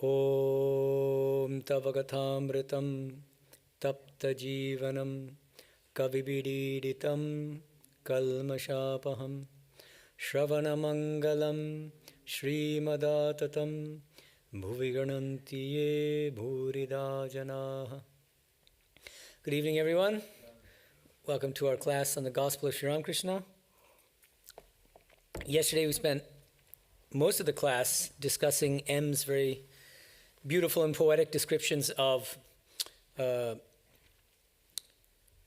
Om Tavagatamritam Tapta Jivanam Kavibididitam Kalmashapaham Shravanamangalam Shrimadatatam Bhuviganantiye Bhurida Janaha. Good evening, everyone. Welcome to our class on the Gospel of Sharam Krishna. Yesterday we spent most of the class discussing M's very beautiful and poetic descriptions of the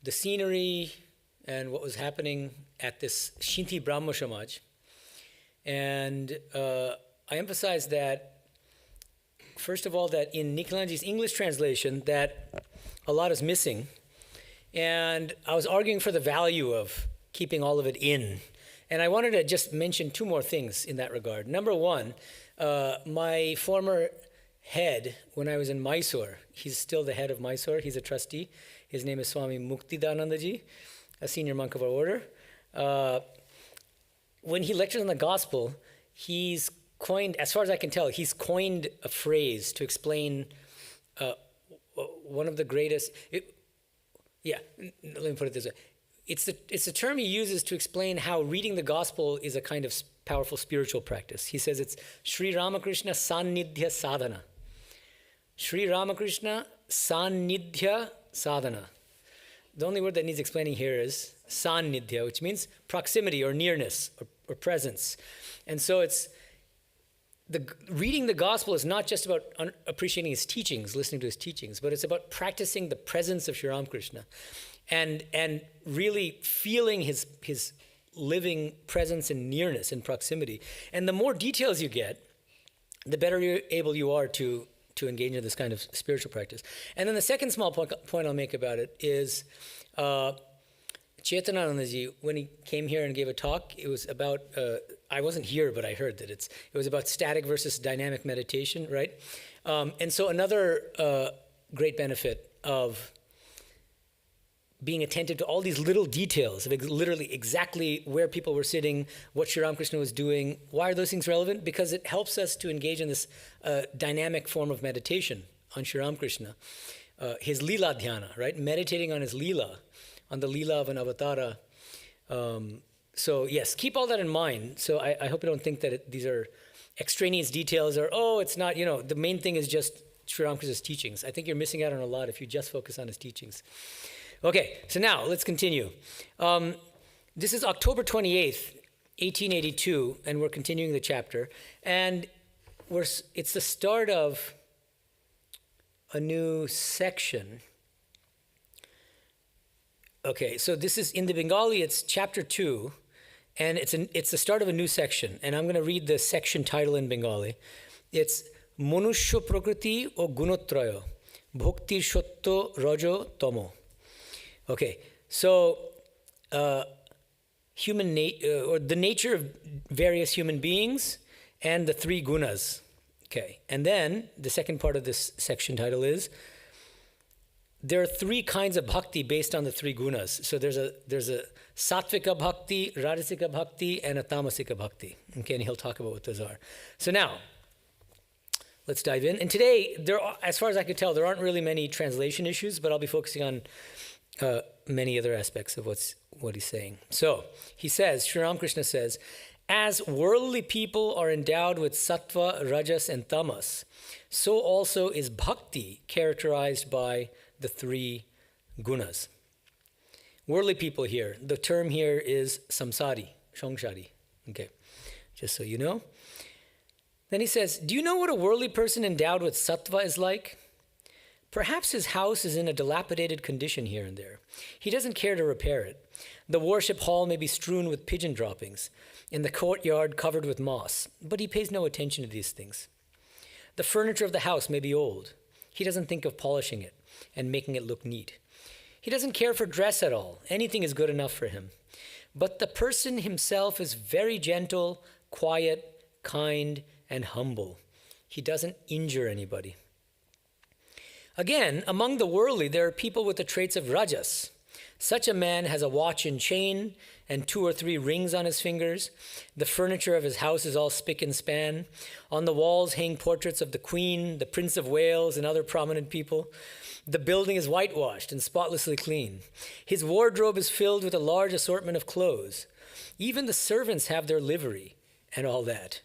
scenery and what was happening at this Shinti Brahmo Samaj. And I emphasized that, first of all, that in Nikhilanji's English translation, that a lot is missing. And I was arguing for the value of keeping all of it in. And I wanted to just mention two more things in that regard. Number one, my former head, when I was in Mysore, he's still the head of Mysore, he's a trustee. His name is Swami Muktidanandaji, a senior monk of our order. When he lectures on the gospel, he's coined, as far as I can tell, he's coined a phrase to explain one of the greatest, let me put it this way. It's the term he uses to explain how reading the gospel is a kind of powerful spiritual practice. He says it's Sri Ramakrishna Sannidhya Sadhana. Sri Ramakrishna Sannidhya Sadhana. The only word that needs explaining here is Sannidhya, which means proximity or nearness or presence. And so it's reading the gospel is not just about appreciating his teachings, listening to his teachings, but it's about practicing the presence of Sharam Krishna and really feeling his living presence and nearness and proximity. And the more details you get, the better able you are to engage in this kind of spiritual practice. And then the second small point I'll make about it is Chetananandaji, when he came here and gave a talk, it was about, I wasn't here, but I heard that it was about static versus dynamic meditation, right? And so another great benefit of being attentive to all these little details of literally exactly where people were sitting, what Sri Ramakrishna was doing. Why are those things relevant? Because it helps us to engage in this dynamic form of meditation on Sri Ramakrishna. His lila dhyana, right? Meditating on his lila, on the lila of an avatara. So yes, keep all that in mind. So I hope you don't think that these are extraneous details or, it's not, the main thing is just Sri Ramakrishna's teachings. I think you're missing out on a lot if you just focus on his teachings. Okay, so now let's continue. This is October 28th, 1882, and we're continuing the chapter. And it's the start of a new section. Okay, so this is, in the Bengali, it's chapter 2, and it's the start of a new section. And I'm going to read the section title in Bengali. It's Manushya Prakriti o Gunotrayo, Bhaktir Shatto Rajo Tomo. Okay, so human or the nature of various human beings and the three gunas. Okay, and then the second part of this section title is there are three kinds of bhakti based on the three gunas. So there's a sattvika bhakti, rajasika bhakti, and a tamasika bhakti. Okay, and he'll talk about what those are. So now, let's dive in. And today, as far as I could tell, there aren't really many translation issues, but I'll be focusing on many other aspects of what he's saying. So he says, Sri Ramakrishna says, as worldly people are endowed with sattva, rajas, and tamas, so also is bhakti characterized by the three gunas. Worldly people here, the term here is samsari, shongshari. Okay, just so you know. Then he says, do you know what a worldly person endowed with sattva is like? Perhaps his house is in a dilapidated condition here and there. He doesn't care to repair it. The worship hall may be strewn with pigeon droppings, in the courtyard covered with moss, but he pays no attention to these things. The furniture of the house may be old. He doesn't think of polishing it and making it look neat. He doesn't care for dress at all. Anything is good enough for him. But the person himself is very gentle, quiet, kind, and humble. He doesn't injure anybody. Again, among the worldly, there are people with the traits of rajas. Such a man has a watch and chain and 2 or 3 rings on his fingers. The furniture of his house is all spick and span. On the walls hang portraits of the Queen, the Prince of Wales, and other prominent people. The building is whitewashed and spotlessly clean. His wardrobe is filled with a large assortment of clothes. Even the servants have their livery and all that.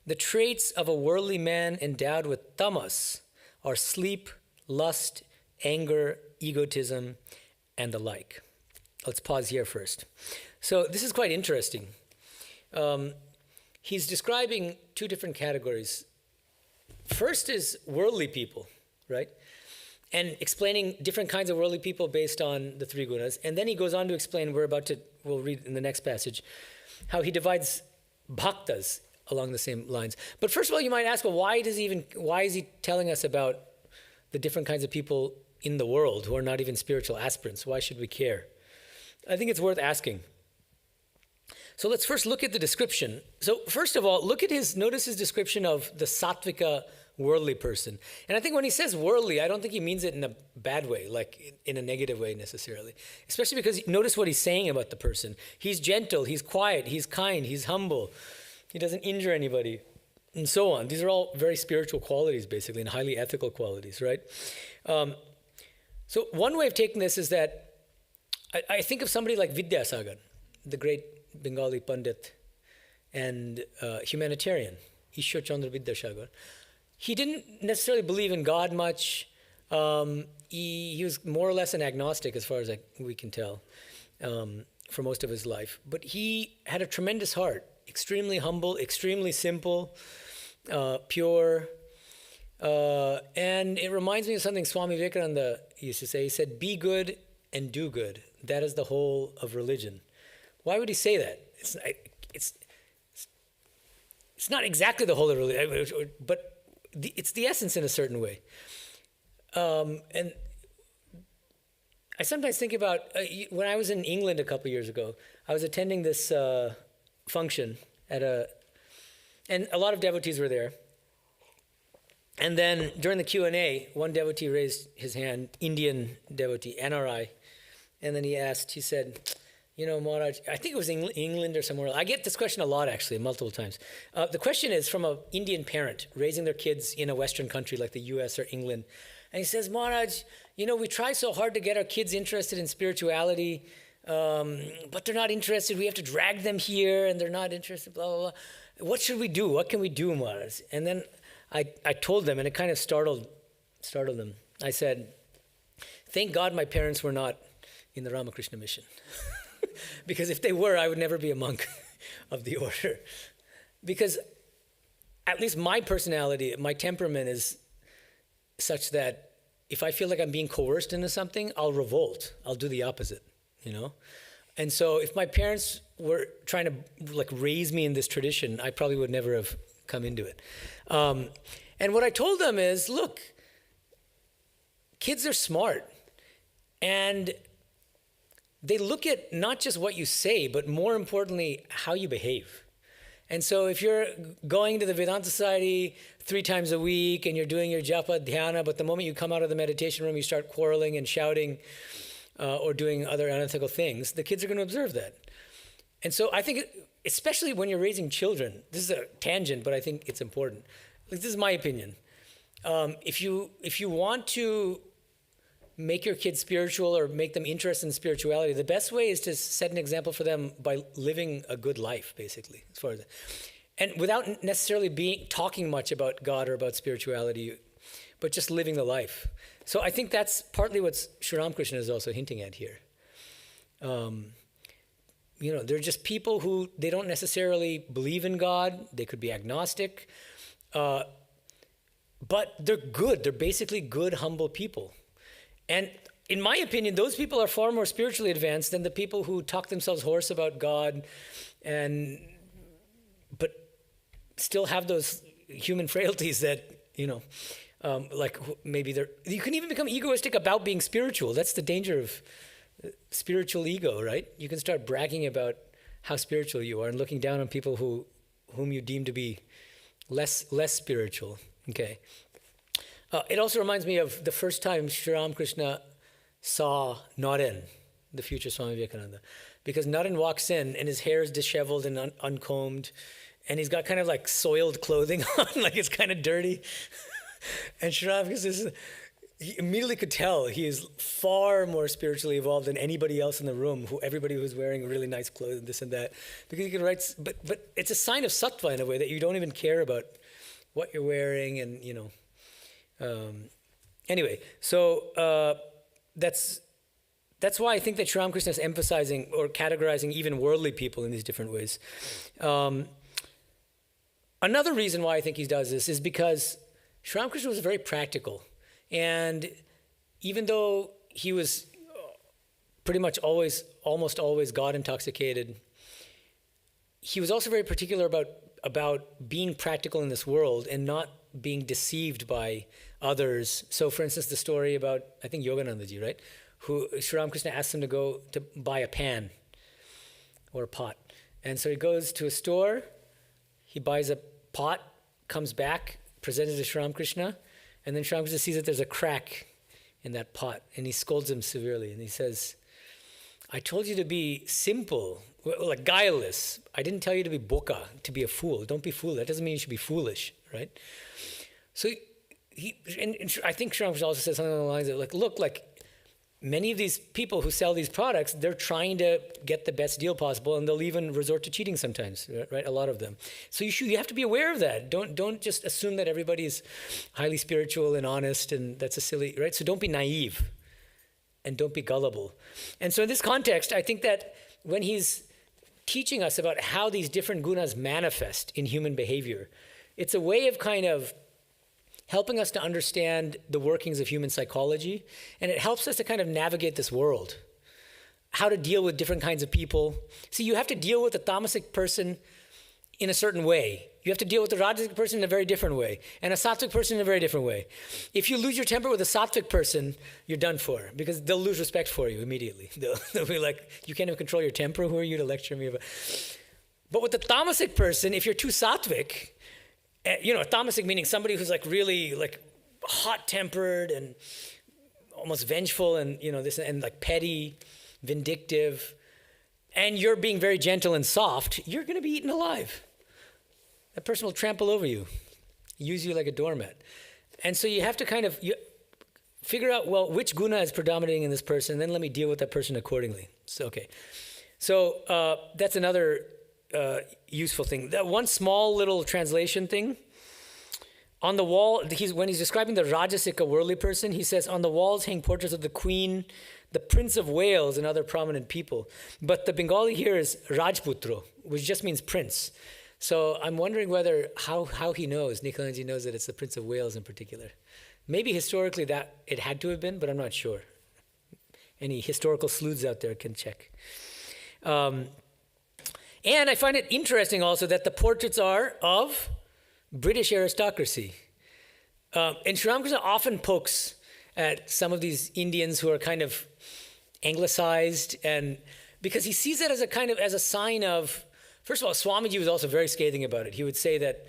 The traits of a worldly man endowed with tamas are sleep, lust, anger, egotism, and the like. Let's pause here first. So this is quite interesting. He's describing 2 different categories. First is worldly people, right? And explaining different kinds of worldly people based on the 3 gunas. And then he goes on to explain, we'll read in the next passage, how he divides bhaktas along the same lines. But first of all, you might ask, well, why is he telling us about the different kinds of people in the world who are not even spiritual aspirants? Why should we care? I think it's worth asking. So let's first look at the description. So first of all, notice his description of the sattvika worldly person. And I think when he says worldly, I don't think he means it in a bad way, like in a negative way necessarily. Especially because notice what he's saying about the person. He's gentle, he's quiet, he's kind, he's humble. He doesn't injure anybody, and so on. These are all very spiritual qualities, basically, and highly ethical qualities, right? So one way of taking this is that I think of somebody like Vidyasagar, the great Bengali Pandit and humanitarian, Ishwar Chandra Vidyasagar. He didn't necessarily believe in God much. He was more or less an agnostic, as far as we can tell, for most of his life. But he had a tremendous heart, extremely humble, extremely simple, pure. And it reminds me of something Swami Vivekananda used to say. He said, "Be good and do good. That is the whole of religion." Why would he say that? It's not exactly the whole of religion, but it's the essence in a certain way. And I sometimes think about, when I was in England a couple years ago, I was attending this function and a lot of devotees were there. And then during the Q&A, one devotee raised his hand, Indian devotee, NRI, and then he said, Maharaj, I think it was England or somewhere else. I get this question a lot, actually, multiple times. The question is from an Indian parent raising their kids in a Western country like the US or England. And he says, Maharaj, we try so hard to get our kids interested in spirituality, but they're not interested. We have to drag them here, and they're not interested, blah, blah, blah. What should we do? What can we do, Maharaj? And then I told them, and it kind of startled them. I said, thank God my parents were not in the Ramakrishna mission. Because if they were, I would never be a monk of the order. Because at least my personality, my temperament is such that if I feel like I'm being coerced into something, I'll revolt. I'll do the opposite, And so if my parents were trying to raise me in this tradition, I probably would never have come into it. And what I told them is, look, kids are smart. And they look at not just what you say, but more importantly, how you behave. And so if you're going to the Vedanta Society 3 times a week and you're doing your japa, dhyana, but the moment you come out of the meditation room, you start quarreling and shouting or doing other unethical things, the kids are going to observe that. And so I think, especially when you're raising children, this is a tangent, but I think it's important. This is my opinion. If you want to make your kids spiritual or make them interested in spirituality, the best way is to set an example for them by living a good life, basically, as far as that. And without necessarily talking much about God or about spirituality, but just living the life. So I think that's partly what Sharam Krishna is also hinting at here. They're just people who, they don't necessarily believe in God. They could be agnostic. But they're good. They're basically good, humble people. And in my opinion, those people are far more spiritually advanced than the people who talk themselves hoarse about God but still have those human frailties that, maybe you can even become egoistic about being spiritual. That's the danger of spiritual ego, right? You can start bragging about how spiritual you are and looking down on people whom you deem to be less spiritual. Okay. It also reminds me of the first time Sharam Krishna saw Naren, the future Swami Vivekananda. Because Naren walks in and his hair is disheveled and uncombed, and he's got kind of like soiled clothing on, like it's kind of dirty. And Sharam Krishna, he immediately could tell he is far more spiritually evolved than anybody else in the room, everybody who's wearing really nice clothes and this and that. Because he could write, but it's a sign of sattva in a way that you don't even care about what you're wearing and, anyway, so that's why I think that Sharam Krishna is emphasizing or categorizing even worldly people in these different ways. Another reason why I think he does this is because Sharam Krishna was very practical. And even though he was pretty much almost always God intoxicated, he was also very particular about being practical in this world and not being deceived by others. So for instance, the story about, I think Yoganandaji, right? Who Sharam Krishna asked him to go to buy a pan or a pot. And so he goes to a store, he buys a pot, comes back, presents it to Sharam Krishna, and then Sharam Krishna sees that there's a crack in that pot, and he scolds him severely, and he says, I told you to be simple, like guileless. I didn't tell you to be boka, to be a fool. Don't be foolish. That doesn't mean you should be foolish, right? So and I think Sharam Krishna also says something along the lines of, like, look, like, many of these people who sell these products, they're trying to get the best deal possible, and they'll even resort to cheating sometimes, right? A lot of them. So you have to be aware of that. Don't just assume that everybody's highly spiritual and honest, and that's a silly, right? So don't be naive, and don't be gullible. And so in this context, I think that when he's teaching us about how these different gunas manifest in human behavior, it's a way of kind of helping us to understand the workings of human psychology, and it helps us to kind of navigate this world, how to deal with different kinds of people. See, you have to deal with a tamasic person in a certain way. You have to deal with a rajasic person in a very different way, and a sattvic person in a very different way. If you lose your temper with a sattvic person, you're done for, because they'll lose respect for you immediately. They'll be like, you can't even control your temper, who are you to lecture me about? But with the tamasic person, if you're too sattvic, a tamasic meaning somebody who's like really like hot-tempered and almost vengeful and this and like petty, vindictive, and you're being very gentle and soft, you're going to be eaten alive. That person will trample over you, use you like a doormat. And so you have to kind of figure out, well, which guna is predominating in this person, and then let me deal with that person accordingly. So, okay. So that's another useful thing. That one small little translation thing. On the wall, when he's describing the Rajasika worldly person, he says, on the walls hang portraits of the Queen, the Prince of Wales, and other prominent people. But the Bengali here is Rajputro, which just means prince. So I'm wondering how he knows, Nikalanji knows that it's the Prince of Wales in particular. Maybe historically that it had to have been, but I'm not sure. Any historical sleuths out there can check. And I find it interesting also that the portraits are of British aristocracy. And Sharam Krishna often pokes at some of these Indians who are kind of anglicized, and because he sees it as a sign of, first of all, Swamiji was also very scathing about it. He would say that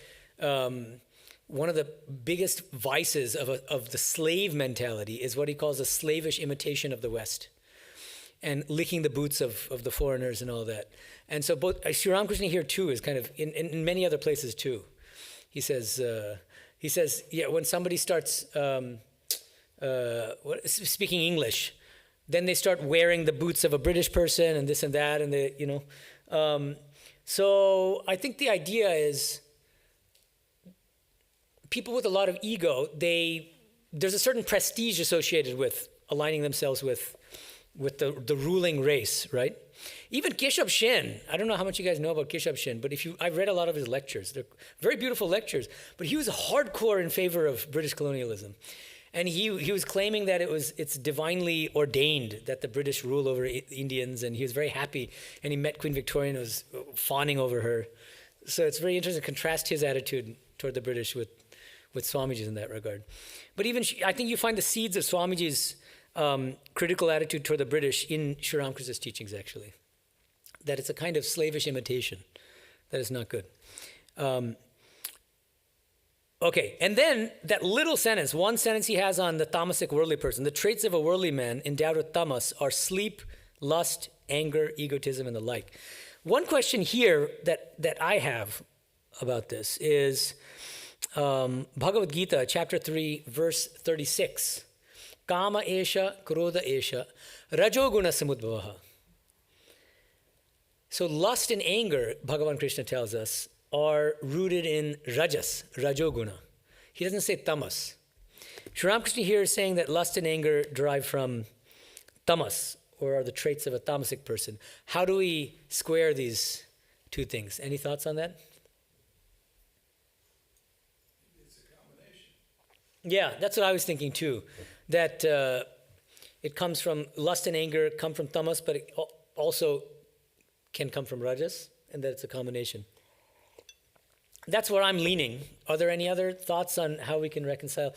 one of the biggest vices of the slave mentality is what he calls a slavish imitation of the West, and licking the boots of the foreigners and all that. And so both Sharam Krishna here too is kind of in many other places too. He says, when somebody starts speaking English, then they start wearing the boots of a British person and this and that, and so I think the idea is people with a lot of ego, there's a certain prestige associated with aligning themselves with the ruling race, right? Even Keshav Shen, I don't know how much you guys know about Keshav Shen, but I've read a lot of his lectures. They're very beautiful lectures, but he was hardcore in favor of British colonialism. And he was claiming that it's divinely ordained that the British rule over Indians, and he was very happy. And he met Queen Victoria and was fawning over her. So it's very interesting to contrast his attitude toward the British with Swamiji's in that regard. But even I think you find the seeds of Swamiji's critical attitude toward the British in Sharam Krishna's teachings, actually. That it's a kind of slavish imitation that is not good. Okay, and then that little sentence, one sentence he has on the tamasic worldly person. The traits of a worldly man endowed with tamas are sleep, lust, anger, egotism, and the like. One question here that I have about this is Bhagavad Gita, chapter 3, verse 36. Kama esha, krodha esha, rajoguna samudbhavaha. So lust and anger, Bhagavan Krishna tells us, are rooted in rajas, rajoguna. He doesn't say tamas. Sharam Krishna here is saying that lust and anger derive from tamas, or are the traits of a tamasic person. How do we square these two things? Any thoughts on that? It's a combination. Yeah, that's what I was thinking too. That it comes from lust and anger, come from tamas, but it also can come from rajas, and that it's a combination. That's where I'm leaning. Are there any other thoughts on how we can reconcile?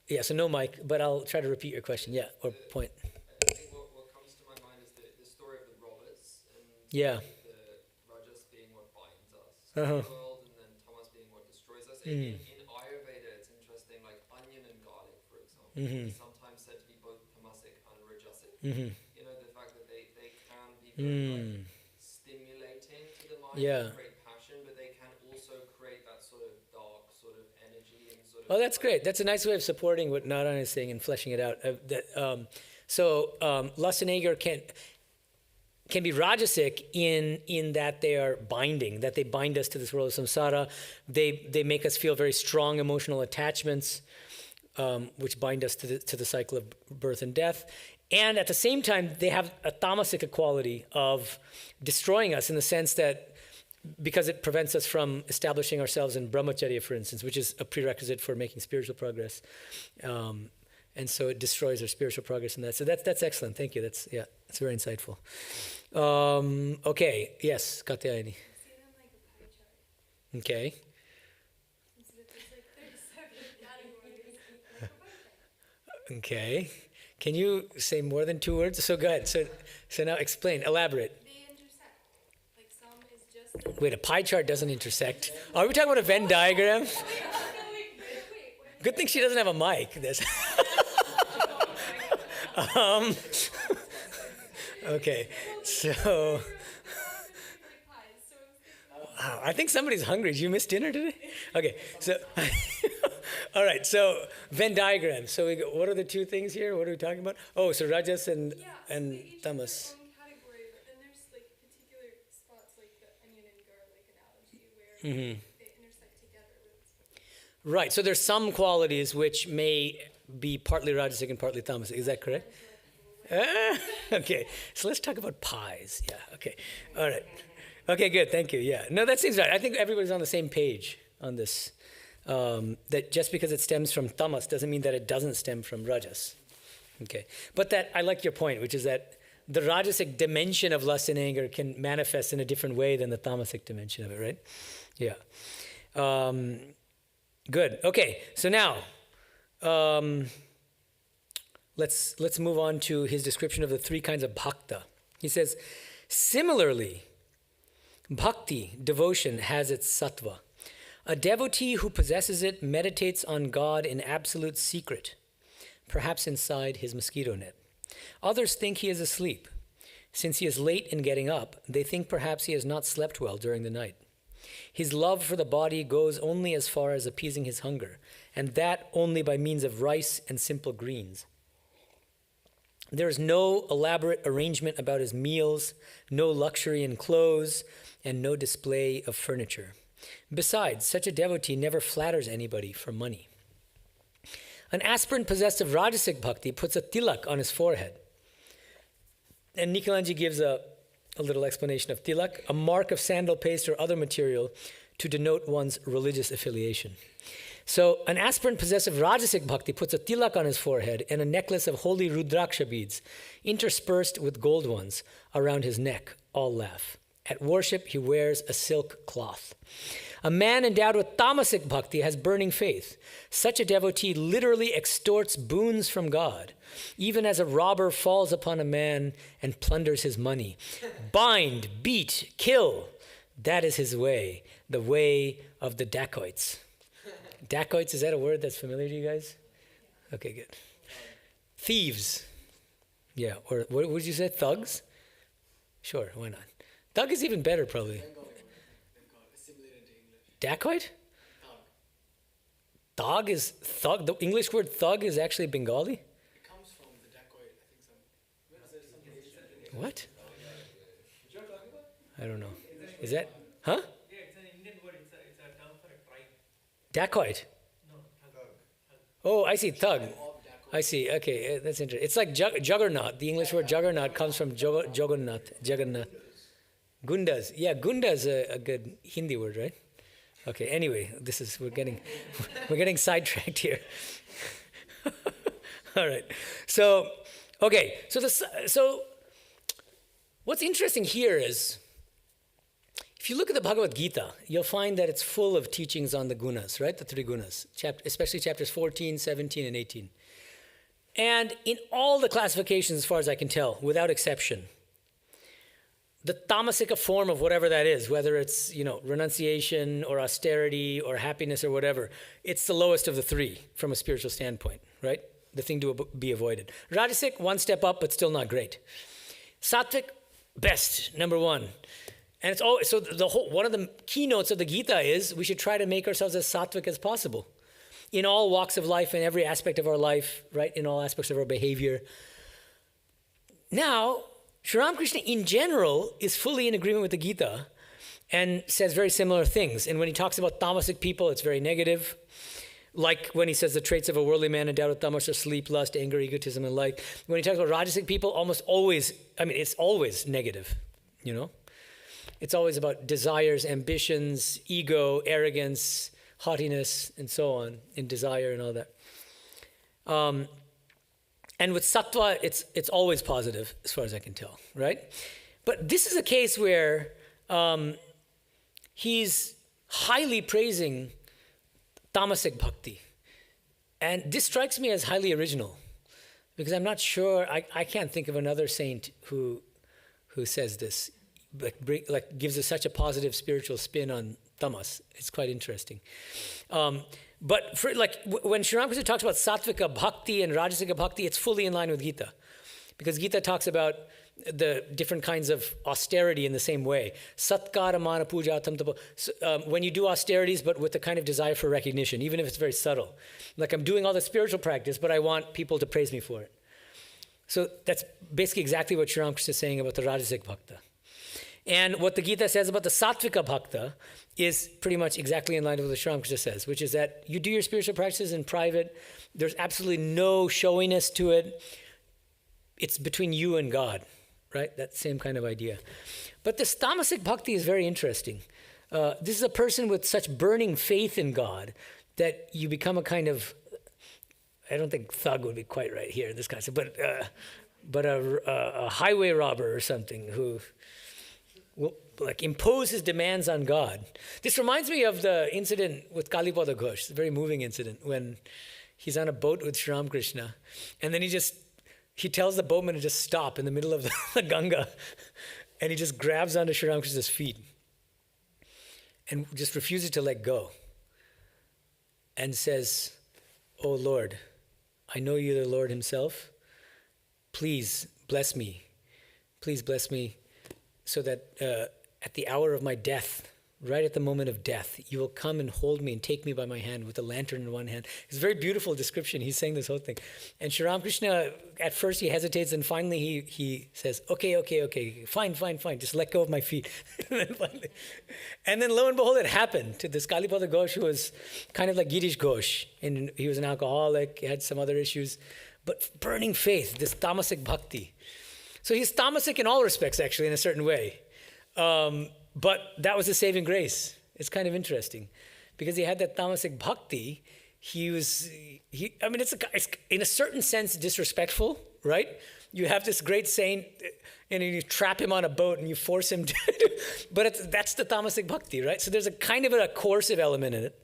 Yeah, so no mic, but I'll try to repeat your question. Yeah, or point. I think what comes to my mind is the story of the robbers and Yeah. the rajas being what binds us Uh-huh. in the world, and then tamas being what destroys us. In Ayurveda, it's interesting, like onion and garlic, for example, is sometimes said to be both tamasic and rajasic. You know, the fact that they can be very stimulating to the mind, Yeah. create passion, but they can also create that sort of dark sort of energy and sort of. Oh, that's great. That's a nice way of supporting what Narayana is saying and fleshing it out. Lust and anger can be rajasic in that they are binding, that they bind us to this world of samsara. They make us feel very strong emotional attachments, which bind us to the cycle of birth and death. And at the same time, they have a tamasic quality of destroying us in the sense that because it prevents us from establishing ourselves in brahmacharya, for instance, which is a prerequisite for making spiritual progress. And so it destroys our spiritual progress in that. So that's excellent. Thank you. That's very insightful. Okay. Yes, Katyayani. See them like a pie chart. Okay. And so there's like 37 categories. Like a pie chart. Okay. Can you say more than 2 words? So go ahead. So now explain. Elaborate. They intersect. Like some is just. Wait, a pie chart doesn't intersect. Are we talking about a Venn diagram? Wait. Good thing she doesn't have a mic. This. Okay, so wow, I think somebody's hungry. Did you miss dinner today? Okay, so all right. So Venn diagram. So what are the two things here? What are we talking about? Oh, so rajas and Yeah, so they each have tamas. their own category, but then there's like particular spots like the onion and garlic analogy where they intersect together with. Right. So there's some qualities which may be partly rajasic and partly tamasic. Is that correct? Okay. So let's talk about pies. Yeah. Okay. All right. Okay. Good. Thank you. Yeah. No, that seems right. I think everybody's on the same page on this. That just because it stems from tamas doesn't mean that it doesn't stem from rajas. Okay. But that I like your point, which is that the rajasic dimension of lust and anger can manifest in a different way than the tamasic dimension of it, right? Yeah. Good. Okay. So now, let's move on to his description of the 3 kinds of bhakta. He says, similarly, bhakti, devotion, has its sattva. A devotee who possesses it meditates on God in absolute secret, perhaps inside his mosquito net. Others think he is asleep. Since he is late in getting up, they think perhaps he has not slept well during the night. His love for the body goes only as far as appeasing his hunger, and that only by means of rice and simple greens. There is no elaborate arrangement about his meals, no luxury in clothes, and no display of furniture. Besides, such a devotee never flatters anybody for money. An aspirant possessed of rajasic bhakti puts a tilak on his forehead. And Nikhilanji gives a little explanation of tilak, a mark of sandal paste or other material to denote one's religious affiliation. So an aspirant possessed of rajasic bhakti puts a tilak on his forehead and a necklace of holy rudraksha beads, interspersed with gold ones, around his neck. All laugh. At worship, he wears a silk cloth. A man endowed with tamasic bhakti has burning faith. Such a devotee literally extorts boons from God, even as a robber falls upon a man and plunders his money. Bind, beat, kill. That is his way, the way of the dacoits. Dacoits, is that a word that's familiar to you guys? Okay, good. Thieves. Yeah, or what would you say? Thugs? Sure, why not? Thug is even better, probably. Bengali, assimilated into English. Dacoit? Thug. Thug is thug. The English word thug is actually Bengali? It comes from the dacoit, I think some. What? I don't know. Is that, huh? Yeah, it's an Indian word. It's a term for a tribe. Dacoit. No, thug. Oh, I see, thug. Of dacoit. I see, okay, that's interesting. It's like juggernaut. The English word juggernaut comes from Jagannath. Gundas. Yeah, Gunda is a good Hindi word, right? Okay, anyway, we're getting sidetracked here. All right. So what's interesting here is, if you look at the Bhagavad Gita, you'll find that it's full of teachings on the gunas, right? The three gunas, especially chapters 14, 17, and 18. And in all the classifications, as far as I can tell, without exception, the tamasika form of whatever that is, whether it's, renunciation or austerity or happiness or whatever, it's the lowest of the three from a spiritual standpoint, right? The thing to be avoided. Rajasic, one step up, but still not great. Sattvic, best, number one. And it's always, so one of the keynotes of the Gita is we should try to make ourselves as sattvic as possible in all walks of life, in every aspect of our life, right? In all aspects of our behavior. Now, Sharam Krishna in general is fully in agreement with the Gita and says very similar things. And when he talks about tamasic people, it's very negative. Like when he says the traits of a worldly man endowed with tamas are sleep, lust, anger, egotism, and like. When he talks about rajasic people, it's always negative, It's always about desires, ambitions, ego, arrogance, haughtiness, and so on, and desire and all that. And with sattva, it's always positive, as far as I can tell, right? But this is a case where he's highly praising tamasic bhakti. And this strikes me as highly original, because I'm not sure, I can't think of another saint who says this, like gives us such a positive spiritual spin on tamas. It's quite interesting. But when Sharam Krishna talks about sattvika bhakti and rajasika bhakti, it's fully in line with Gita. Because Gita talks about the different kinds of austerity in the same way. Satkara mana puja tam tapo. When you do austerities, but with the kind of desire for recognition, even if it's very subtle. Like I'm doing all the spiritual practice, but I want people to praise me for it. So that's basically exactly what Sharam Krishna is saying about the rajasic bhakta. And what the Gita says about the sattvika bhakta is pretty much exactly in line with what Sharam Krishna says, which is that you do your spiritual practices in private. There's absolutely no showiness to it. It's between you and God, right? That same kind of idea. But this tamasic bhakti is very interesting. This is a person with such burning faith in God that you become a kind of, I don't think thug would be quite right here in this concept, but a highway robber or something who will impose his demands on God. This reminds me of the incident with Kalibu Gosh. It's a very moving incident when he's on a boat with Sharam Krishna, and then he tells the boatman to just stop in the middle of the Ganga, and he just grabs onto Sharam Krishna's feet and just refuses to let go and says, "Oh Lord, I know you're the Lord himself. Please bless me. Please bless me so that at the hour of my death, right at the moment of death, you will come and hold me and take me by my hand with a lantern in one hand." It's a very beautiful description. He's saying this whole thing. And Sharam Krishna, at first he hesitates, and finally he says, okay, fine, just let go of my feet. And then lo and behold, it happened to this Kalibu Gosh, who was kind of like Gita Gosh. And he was an alcoholic, he had some other issues, but burning faith, this tamasic bhakti. So he's tamasic in all respects, actually, in a certain way. But that was the saving grace. It's kind of interesting. Because he had that tamasic bhakti, it's in a certain sense disrespectful, right? You have this great saint, and you trap him on a boat and you force him to, but that's the tamasic bhakti, right? So there's a kind of a coercive element in it,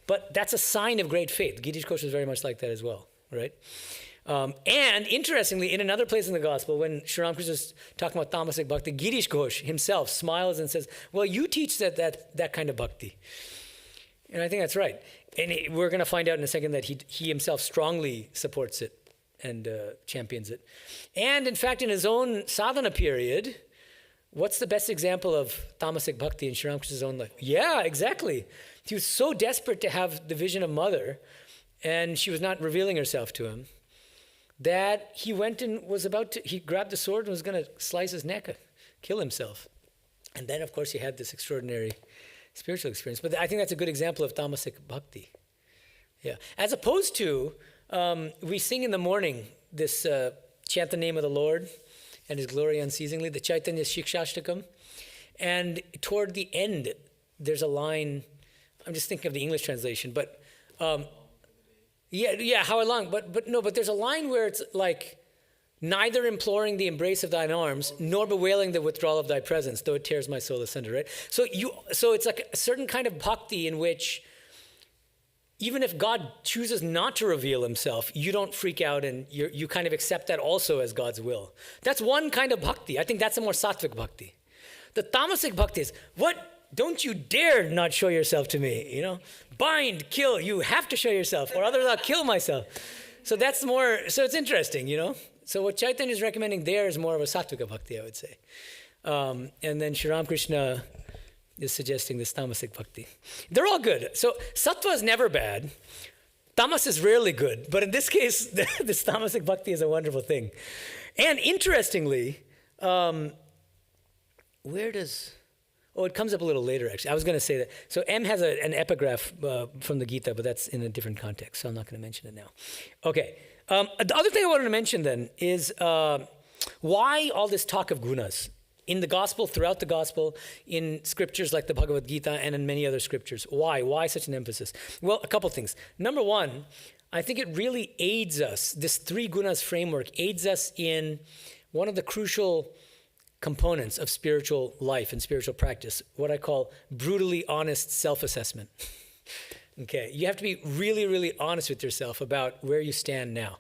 but that's a sign of great faith. Gita Gosh is very much like that as well, right? And interestingly, in another place in the gospel, when Sharam Krishna is talking about tamasic bhakti, Gita Gosh himself smiles and says, "Well, you teach that kind of bhakti." And I think that's right. And we're going to find out in a second that he himself strongly supports it and champions it. And in fact, in his own sadhana period, what's the best example of tamasic bhakti in Sharam Krishna's own life? Yeah, exactly. He was so desperate to have the vision of mother, and she was not revealing herself to him, that he went and he grabbed the sword and was going to slice his neck, kill himself. And then, of course, he had this extraordinary spiritual experience. But I think that's a good example of tamasic bhakti. Yeah. As opposed to, we sing in the morning this chant the name of the Lord and his glory unceasingly, the Chaitanya Shikshashtakam. And toward the end, there's a line, I'm just thinking of the English translation, but how long? But there's a line where it's like, neither imploring the embrace of thine arms, nor bewailing the withdrawal of thy presence, though it tears my soul asunder, right? So it's like a certain kind of bhakti in which, even if God chooses not to reveal himself, you don't freak out and you kind of accept that also as God's will. That's one kind of bhakti. I think that's a more sattvic bhakti. The tamasic bhakti is, what? Don't you dare not show yourself to me, Bind, kill, you have to show yourself, or otherwise I'll kill myself. So it's interesting, So what Chaitanya is recommending there is more of a sattvika bhakti, I would say. And then Sharam Krishna is suggesting this tamasic bhakti. They're all good. So sattva is never bad. Tamas is rarely good. But in this case, this tamasic bhakti is a wonderful thing. And interestingly, it comes up a little later, actually. I was going to say that. So M has an epigraph from the Gita, but that's in a different context, so I'm not going to mention it now. Okay. The other thing I wanted to mention then is why all this talk of gunas in the gospel, throughout the gospel, in scriptures like the Bhagavad Gita and in many other scriptures. Why? Why such an emphasis? Well, a couple things. Number one, I think it really aids us, this Three Gunas framework aids us in one of the crucial components of spiritual life and spiritual practice, what I call brutally honest self-assessment. Okay, you have to be really, really honest with yourself about where you stand now.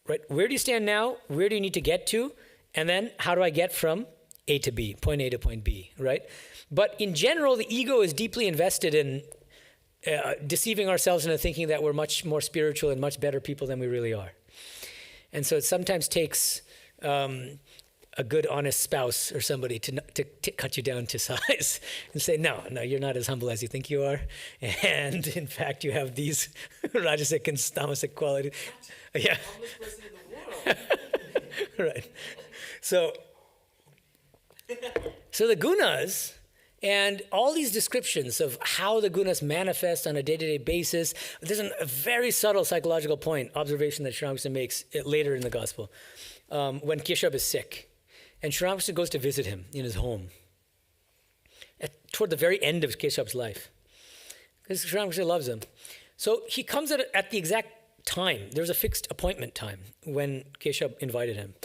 Right? Where do you stand now? Where do you need to get to? And then how do I get from A to B, point A to point B, right? But in general, the ego is deeply invested in deceiving ourselves into thinking that we're much more spiritual and much better people than we really are. And so it sometimes takes a good, honest spouse or somebody to cut you down to size and say, no, you're not as humble as you think you are. And in fact, you have these rajasic and tamasic qualities. Yeah. Humblest person in the world. Right. So the gunas and all these descriptions of how the gunas manifest on a day-to-day basis, there's a very subtle psychological observation that Sharam Krishna makes later in the gospel when Keshav is sick. And Sharam Krishna goes to visit him in his home toward the very end of Keshav's life. Because Sharam Krishna loves him. So he comes at the exact time. There's a fixed appointment time when Keshav invited him.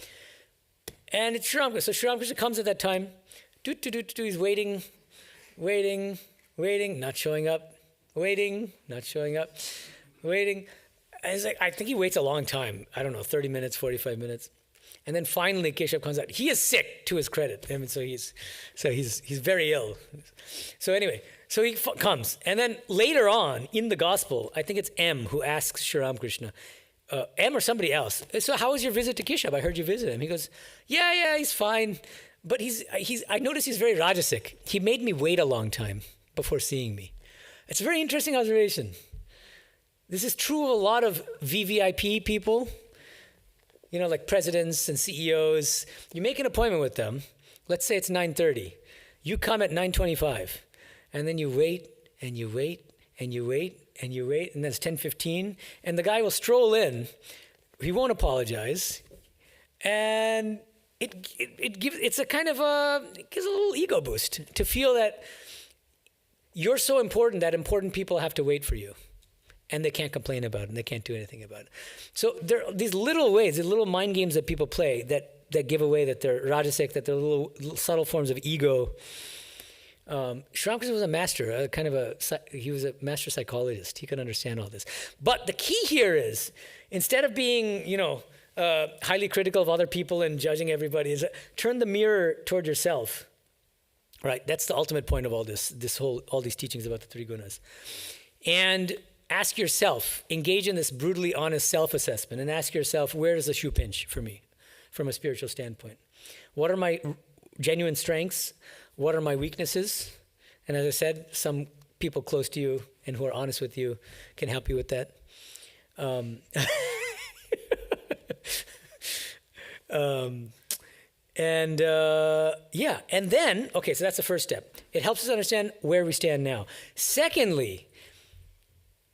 And it's Sharam Krishna. So Sharam Krishna comes at that time. He's waiting, not showing up. Waiting, not showing up. Waiting. And it's like, I think he waits a long time. I don't know, 30 minutes, 45 minutes. And then finally, Keshav comes out. He is sick, to his credit. I mean, so he's very ill. So anyway, so he comes, and then later on in the gospel, I think it's M who asks Sharam Krishna, M or somebody else. So how was your visit to Keshav? I heard you visit him. He goes, yeah, he's fine, but I noticed he's very rajasic. He made me wait a long time before seeing me. It's a very interesting observation. This is true of a lot of VVIP people. Like presidents and CEOs, you make an appointment with them. Let's say it's 9:30. You come at 9:25, and then you wait, and you wait, and you wait, and you wait, and then it's 10:15, and the guy will stroll in. He won't apologize, and it gives a little ego boost to feel that you're so important that important people have to wait for you. And they can't complain about it, and they can't do anything about it. So there are these little ways, these little mind games that people play that give away that they're rajasic, that they're little subtle forms of ego. Sharam Krishna was a master, he was a master psychologist. He could understand all this. But the key here is, instead of being, highly critical of other people and judging everybody, is turn the mirror toward yourself. Right? That's the ultimate point of all all these teachings about the three gunas. And ask yourself, engage in this brutally honest self-assessment and ask yourself, where does the shoe pinch for me from a spiritual standpoint? What are my genuine strengths? What are my weaknesses? And as I said, some people close to you and who are honest with you can help you with that. And then, okay, so that's the first step. It helps us understand where we stand now. Secondly,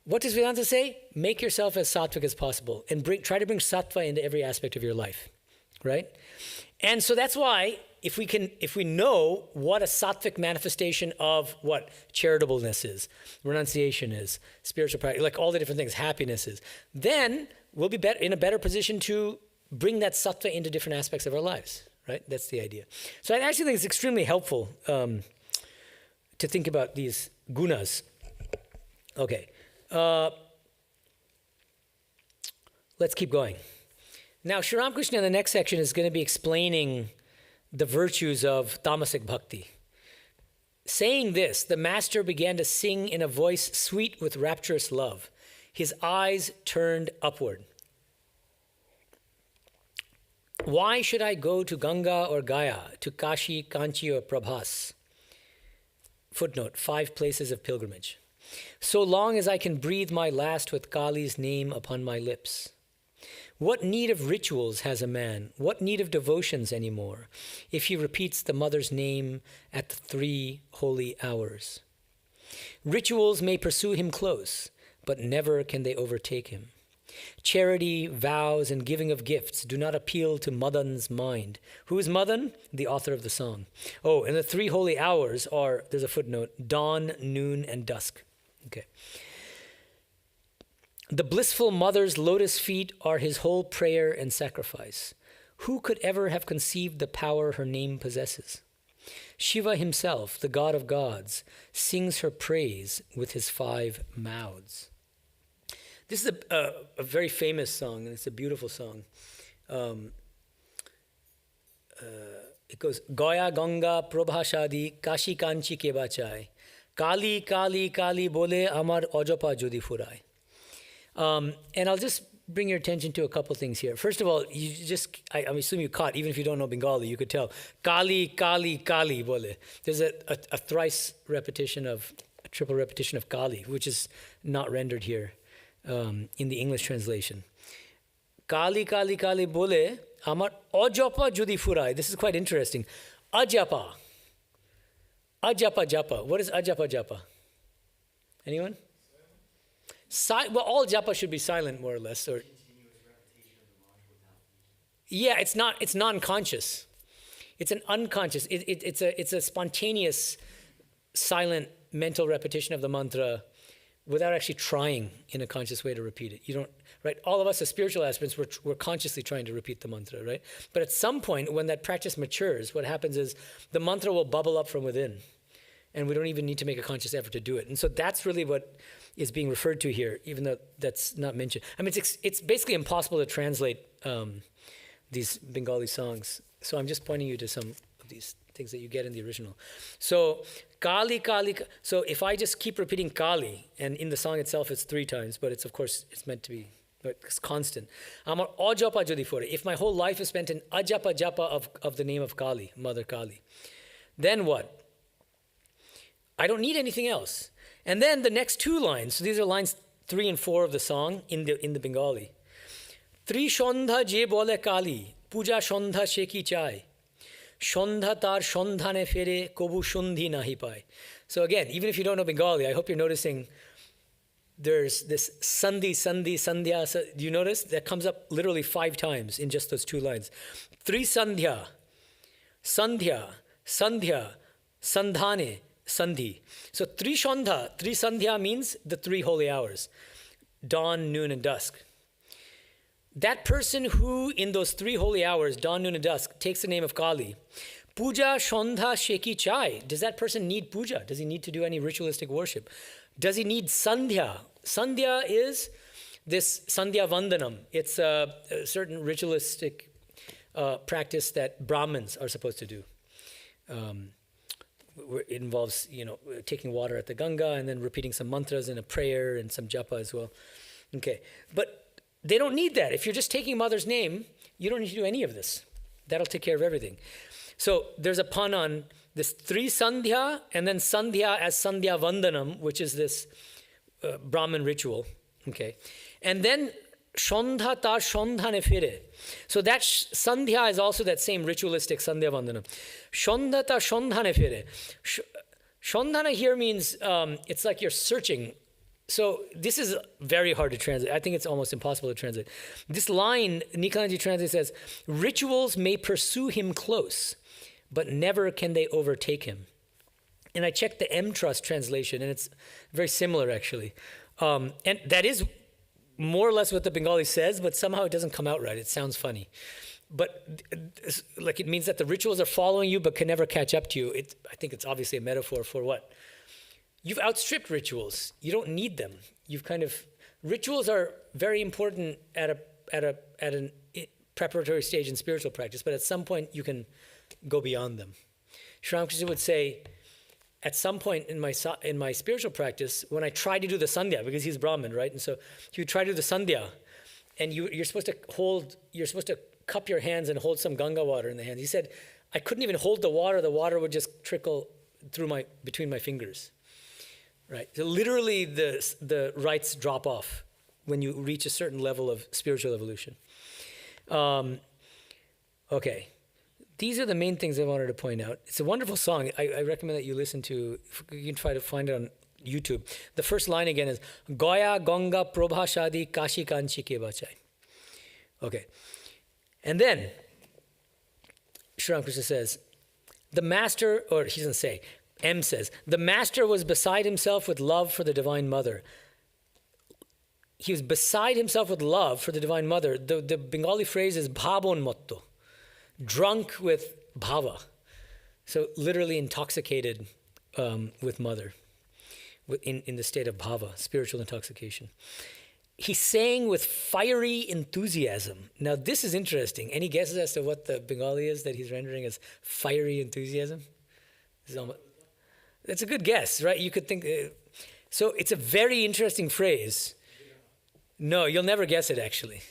what does Vedanta say? Make yourself as sattvic as possible and try to bring sattva into every aspect of your life, right? And so that's why if we know what a sattvic manifestation of what charitableness is, renunciation is, spiritual practice, like all the different things, happiness is, then we'll be in a better position to bring that sattva into different aspects of our lives, right? That's the idea. So I actually think it's extremely helpful to think about these gunas. Okay. Let's keep going. Now, Sharam Krishna in the next section is going to be explaining the virtues of tamasic bhakti. Saying this, the master began to sing in a voice sweet with rapturous love. His eyes turned upward. Why should I go to Ganga or Gaya, to Kashi, Kanchi, or Prabhas? Footnote, 5 places of pilgrimage. So long as I can breathe my last with Kali's name upon my lips. What need of rituals has a man? What need of devotions anymore if he repeats the mother's name at the 3 holy hours? Rituals may pursue him close, but never can they overtake him. Charity, vows, and giving of gifts do not appeal to Madan's mind. Who is Madan? The author of the song. Oh, and the 3 holy hours are, there's a footnote, dawn, noon, and dusk. Okay. The blissful mother's lotus feet are his whole prayer and sacrifice. Who could ever have conceived the power her name possesses? Shiva himself, the god of gods, sings her praise with his 5 mouths. This is a very famous song, and it's a beautiful song. It goes, Gaya Ganga Prabhashadi Kashi Kanchi ke bachai. Kali Kali Kali bole amar ojapa jodi furai. And I'll just bring your attention to a couple things here. First of all, I assume you caught, even if you don't know Bengali, you could tell. Kali, Kali, Kali, bole. There's a triple repetition of Kali, which is not rendered here in the English translation. Kali, Kali, Kali, bole, amar ojapa jodi furai. This is quite interesting. Ajapa. Ajapa japa. What is ajapa japa? Anyone? Well, all japa should be silent, more or less. Or yeah, it's non-conscious. It's an unconscious. It's a spontaneous, silent mental repetition of the mantra, without actually trying in a conscious way to repeat it. You don't, right? All of us as spiritual aspirants, we're consciously trying to repeat the mantra, right? But at some point, when that practice matures, what happens is the mantra will bubble up from within, and we don't even need to make a conscious effort to do it. And so that's really what is being referred to here, even though that's not mentioned. I mean, it's basically impossible to translate these Bengali songs. So I'm just pointing you to some of these things that you get in the original. So Kali, Kali. So if I just keep repeating Kali, and in the song itself it's 3 times, but it's meant to be, it's constant. Amar ajapa jodi fore. If my whole life is spent in ajapa japa of the name of Kali, Mother Kali, then what? I don't need anything else. And then the next 2 lines, so these are lines 3 and 4 of the song in the Bengali. Tri shondha je bole Kali, puja shondha sheki chai. Shondha tar shondhane fere kobu shundi nahi pai. So again, even if you don't know Bengali, I hope you're noticing there's this sandhi, sandhya. So do you notice? That comes up literally 5 times in just those 2 lines. Tri sandhya, sandhya, sandhane, sandhi. So Tri sandhya means the 3 holy hours. Dawn, noon, and dusk. That person who in those 3 holy hours, dawn, noon, and dusk, takes the name of Kali, puja shondha sheki chai. Does that person need puja? Does he need to do any ritualistic worship? Does he need sandhya? Sandhya is this sandhya vandanam. It's a certain ritualistic practice that Brahmins are supposed to do. It involves, taking water at the Ganga and then repeating some mantras and a prayer and some japa as well. Okay, but they don't need that. If you're just taking mother's name, you don't need to do any of this. That'll take care of everything. So there's a pun on this 3 sandhya, and then sandhya as sandhya vandanam, which is this Brahmin ritual. Okay. And then Shondha ta shondhane fire. So that sandhya is also that same ritualistic sandhya vandanam. Shondha ta shondhane fire. Shondhana here means it's like you're searching. So this is very hard to translate. I think it's almost impossible to translate. This line, Nikalanji translates as, rituals may pursue him close, but never can they overtake him. And I checked the M-Trust translation, and it's very similar, actually. And that is more or less what the Bengali says, but somehow it doesn't come out right. It sounds funny. But like it means that the rituals are following you but can never catch up to you. I think it's obviously a metaphor for what? You've outstripped rituals. You don't need them. Rituals are very important at an preparatory stage in spiritual practice, but at some point you can go beyond them. Sharam Krishna would say, at some point in my spiritual practice, when I tried to do the sandhya, because he's Brahmin, right? And so he would try to do the sandhya, and you're supposed to cup your hands and hold some Ganga water in the hands. He said, I couldn't even hold the water would just trickle through between my fingers. Right? So literally the rites drop off when you reach a certain level of spiritual evolution. Okay. These are the main things I wanted to point out. It's a wonderful song. I recommend that you listen to, you can try to find it on YouTube. The first line again is, Gaya Ganga Prabhashadi Kashi Kanchi Ke Bachai. Okay. And then, Sharam Krishna says, the master, or he doesn't say, M says, the master was beside himself with love for the Divine Mother. He was beside himself with love for the Divine Mother. The Bengali phrase is bhabon motto, drunk with bhava. So literally intoxicated with Mother, in the state of bhava, spiritual intoxication. He sang with fiery enthusiasm. Now this is interesting. Any guesses as to what the Bengali is that he's rendering as fiery enthusiasm? That's a good guess, right? You could think. So it's a very interesting phrase. No, you'll never guess it, actually.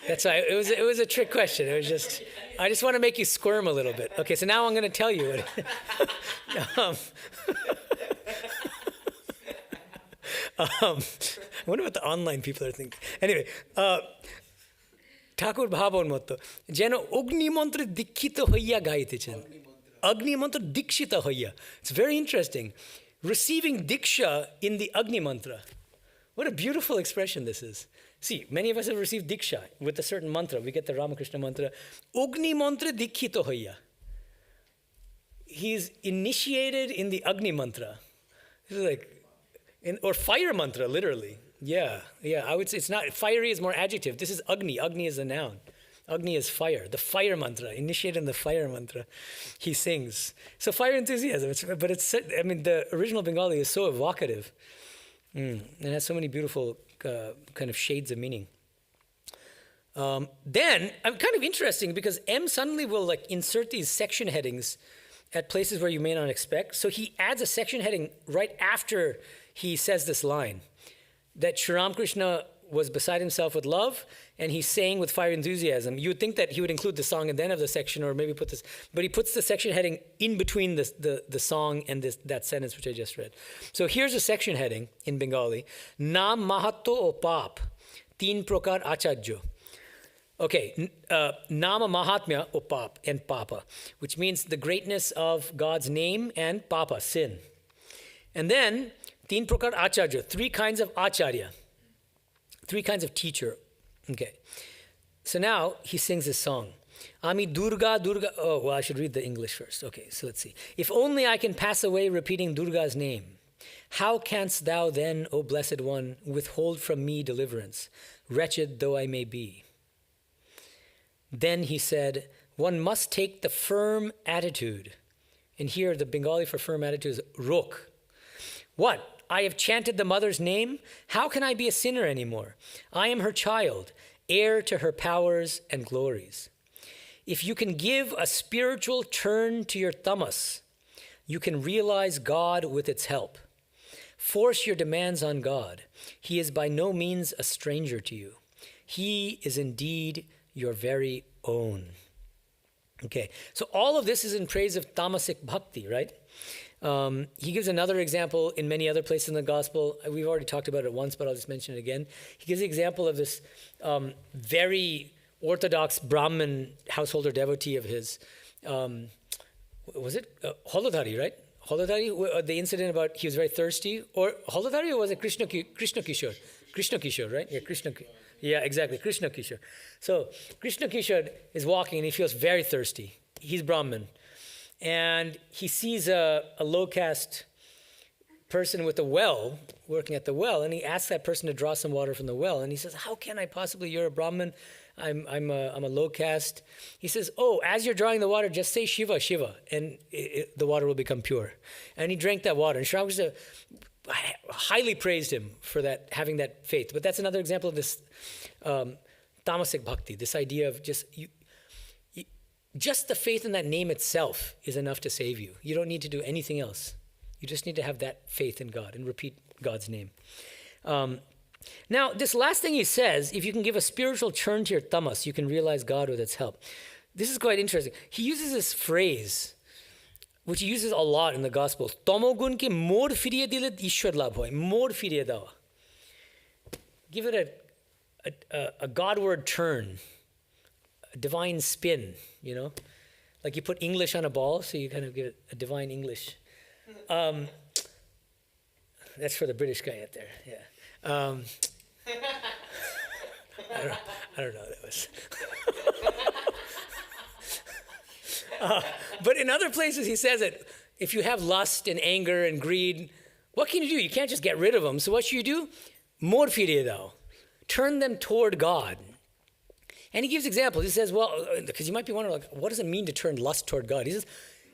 That's why it was a trick question. It was just, I just want to make you squirm a little bit. Okay, so now I'm going to tell you what. I wonder what the online people are thinking. Anyway, Thakur Bhabon Motto, Jeno Agni Mantra Dikkhita Hoya Gaitechen. Agni Mantra Dikshita Hoya. It's very interesting. Receiving Diksha in the Agni Mantra. What a beautiful expression this is. See, many of us have received Diksha with a certain mantra. We get the Ramakrishna mantra. Agni Mantra Dikkhita Hoya. He's initiated in the Agni Mantra. This is like, or fire mantra, literally. Yeah, I would say it's not, fiery is more adjective. This is Agni. Agni is a noun. Agni is fire, the fire mantra, initiated in the fire mantra. He sings. So fire enthusiasm, the original Bengali is so evocative. And has so many beautiful kind of shades of meaning. Then, kind of interesting because M suddenly will like insert these section headings at places where you may not expect. So he adds a section heading right after he says this line, that Sharam Krishna was beside himself with love, and he's saying with fire enthusiasm. You would think that he would include the song and then of the section, or maybe put this, but he puts the section heading in between the song and that sentence which I just read. So here's a section heading in Bengali. Nam mahatto o pap, teen prokar acharyo. Okay, nama mahatmya o pap and papa, which means the greatness of God's name and papa, sin. And then, teen prokar acharya, 3 kinds of acharya. 3 kinds of teacher. Okay. So now he sings this song. Ami Durga, Durga. Oh, well, I should read the English first. Okay, so let's see. If only I can pass away repeating Durga's name. How canst thou then, O Blessed One, withhold from me deliverance, wretched though I may be? Then he said, one must take the firm attitude. And here the Bengali for firm attitude is rok. What? I have chanted the mother's name. How can I be a sinner anymore? I am her child, heir to her powers and glories. If you can give a spiritual turn to your tamas, you can realize God with its help. Force your demands on God. He is by no means a stranger to you. He is indeed your very own. Okay, so all of this is in praise of tamasic bhakti, right? He gives another example in many other places in the gospel. We've already talked about it once, but I'll just mention it again. He gives the example of this very orthodox Brahmin householder devotee of his. Was it Holodhari, right? Holodhari, the incident about he was very thirsty. Or Holodhari, or was it Krishna Kishore? Krishna Kishore, right? Yeah, Yeah, exactly, Krishna Kishore. So Krishna Kishore is walking and he feels very thirsty. He's Brahmin. And he sees a low-caste person with a well, working at the well, and he asks that person to draw some water from the well. And he says, how can I possibly, you're a Brahmin, I'm a low caste. He says, as you're drawing the water, just say Shiva, Shiva, and the water will become pure. And he drank that water. And Sharam Krishna highly praised him for that, having that faith. But that's another example of this tamasic bhakti, this idea of just the faith in that name itself is enough to save you. You don't need to do anything else. You just need to have that faith in God and repeat God's name. Now, this last thing he says, if you can give a spiritual turn to your tamas, you can realize God with its help. This is quite interesting. He uses this phrase, which he uses a lot in the Gospel. Tamogun ke mod firiye dile Ishwar labh hoy. Mod firiye dawa. Give it a Godward turn, a divine spin, Like you put English on a ball, so you kind of give it a divine English. That's for the British guy out there, yeah. I don't know what that was. But in other places he says that if you have lust and anger and greed, what can you do? You can't just get rid of them. So what should you do? Mod firiye dao. Turn them toward God. And he gives examples. He says, because you might be wondering, what does it mean to turn lust toward God? He says,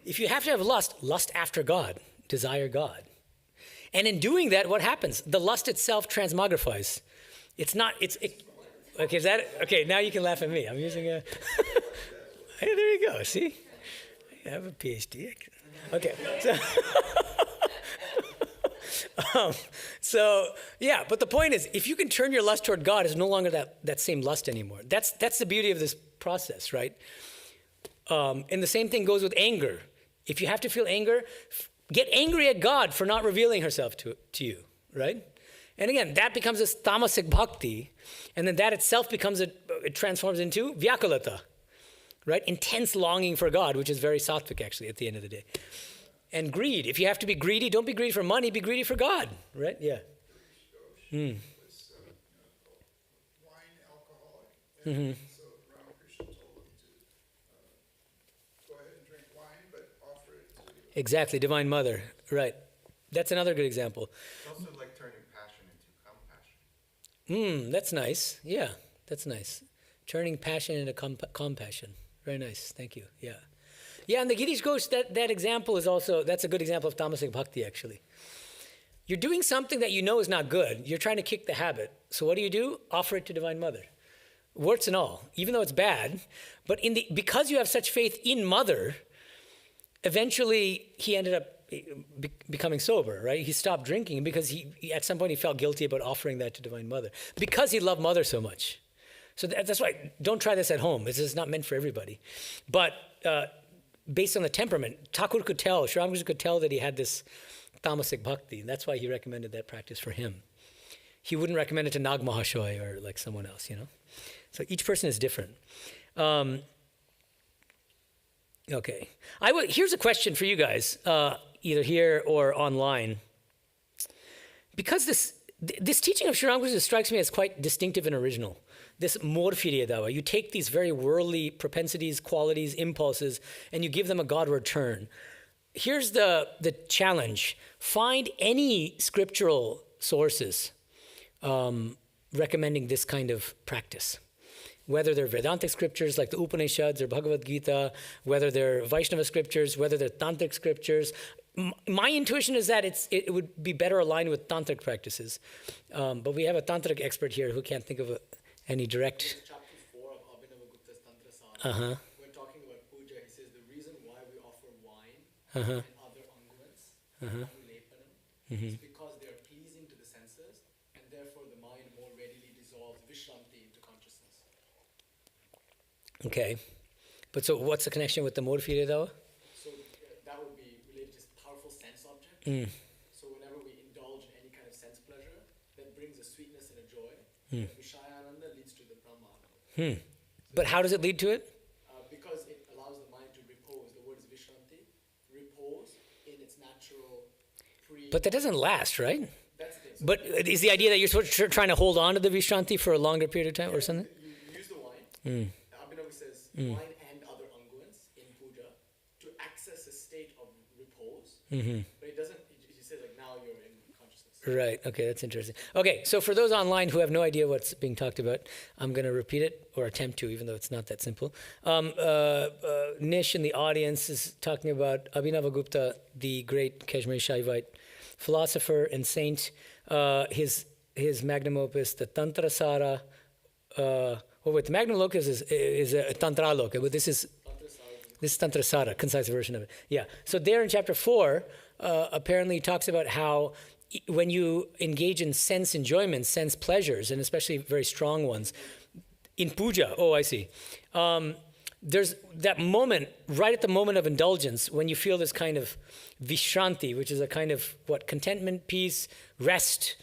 if you have to have lust after God, desire God. And in doing that, what happens? The lust itself transmogrifies. Okay, now you can laugh at me. I'm using a... Hey, there you go, see? I have a PhD. Okay, but the point is, if you can turn your lust toward God, it's no longer that same lust anymore. That's the beauty of this process, right? And the same thing goes with anger. If you have to feel anger, get angry at God for not revealing herself to you, right? And again, that becomes this tamasic bhakti, and then that itself it transforms into vyakulata, right? Intense longing for God, which is very sattvic actually at the end of the day. And greed. If you have to be greedy, don't be greedy for money, be greedy for God, right? Yeah. Was wine alcoholic. And so Ramakrishna told him to go ahead and drink wine, but offer it to... Exactly, Divine Mother, right. That's another good example. It's also like turning passion into compassion. That's nice. Yeah, that's nice. Turning passion into compassion. Very nice, thank you, yeah. Yeah, and the Gita Epigraph, that example is also, that's a good example of tamasic bhakti actually. You're doing something that you know is not good. You're trying to kick the habit. So what do? Offer it to Divine Mother. Warts and all, even though it's bad. But because you have such faith in Mother, eventually he ended up becoming sober, right? He stopped drinking because he at some point he felt guilty about offering that to Divine Mother. Because he loved Mother so much. So that's why, don't try this at home. This is not meant for everybody. But based on the temperament, Sharam Krishna could tell that he had this tamasic bhakti, and that's why he recommended that practice for him. He wouldn't recommend it to Nag Mahashoy or like someone else, So each person is different. Okay. Here's a question for you guys, either here or online. Because this teaching of Sharam Krishna strikes me as quite distinctive and original. This mod firiye dawa, you take these very worldly propensities, qualities, impulses, and you give them a Godward turn. Here's the challenge. Find any scriptural sources recommending this kind of practice. Whether they're Vedantic scriptures like the Upanishads or Bhagavad Gita, whether they're Vaishnava scriptures, whether they're Tantric scriptures. My intuition is that it would be better aligned with Tantric practices. But we have a Tantric expert here who can't think of any direct... Chapter 4 of Abhinavagupta's Tantra Sadhana, we're talking about puja. He says the reason why we offer wine and other unguents, lepanam, is because they are pleasing to the senses, and therefore the mind more readily dissolves vishramti into consciousness. Okay. But so what's the connection with the morfire though? So that would be related to powerful sense object. So whenever we indulge in any kind of sense pleasure, that brings a sweetness and a joy. Vishayananda leads to the Brahmananda. But how does it lead to it? Because it allows the mind to repose. The word is Vishranti. Repose in its natural But that doesn't last, right? That's the thing. So But is the idea that you're sort of trying to hold on to the Vishranti for a longer period of time or something? you use the wine. Abhinav says wine and other unguents in puja to access a state of repose. But it doesn't, he says like now you're in consciousness. Right. Okay, that's interesting. Okay, so for those online who have no idea what's being talked about, I'm going to repeat it or attempt to, even though it's not that simple. Nish in the audience is talking about Abhinavagupta, the great Kashmiri Shaivite philosopher and saint. His magnum opus, the Tantra Sara. The magnum opus is a Tantra Loka, but this is Tantra Sara, concise version of it. Yeah. So there in chapter 4, apparently he talks about how when you engage in sense enjoyment, sense pleasures, and especially very strong ones, in puja, I see. There's that moment, right at the moment of indulgence, when you feel this kind of vishranti, which is a kind of, contentment, peace, rest,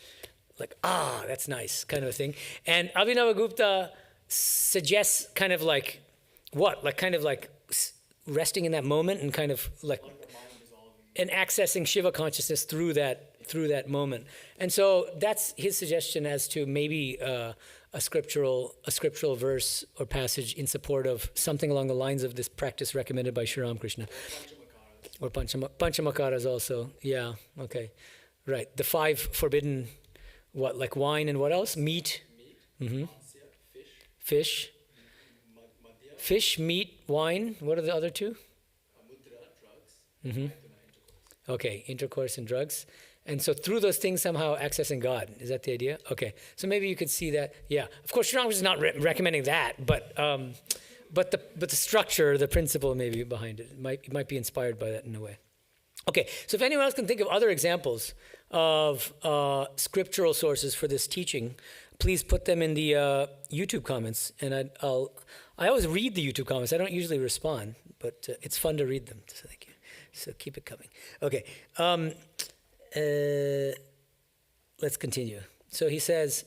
like, that's nice, kind of a thing. And Abhinavagupta suggests kind of like, what? Like kind of like resting in that moment and kind of like, and accessing Shiva consciousness through that moment. And so that's his suggestion as to maybe a scriptural verse or passage in support of something along the lines of this practice recommended by Sharam Krishna. Or Panchamakaras also. Yeah, okay. Right. The 5 forbidden, like wine and what else? Meat. Fish. Fish, meat, wine. What are the other 2? Drugs. Okay, intercourse and drugs. And so through those things somehow accessing God. Is that the idea? Okay. So maybe you could see that. Yeah. Of course, Sharam is not recommending that, but the structure, the principle maybe behind it might be inspired by that in a way. Okay. So if anyone else can think of other examples of scriptural sources for this teaching, please put them in the YouTube comments. And I always read the YouTube comments. I don't usually respond, but it's fun to read them. So thank you. So keep it coming. Okay. Let's continue. So he says,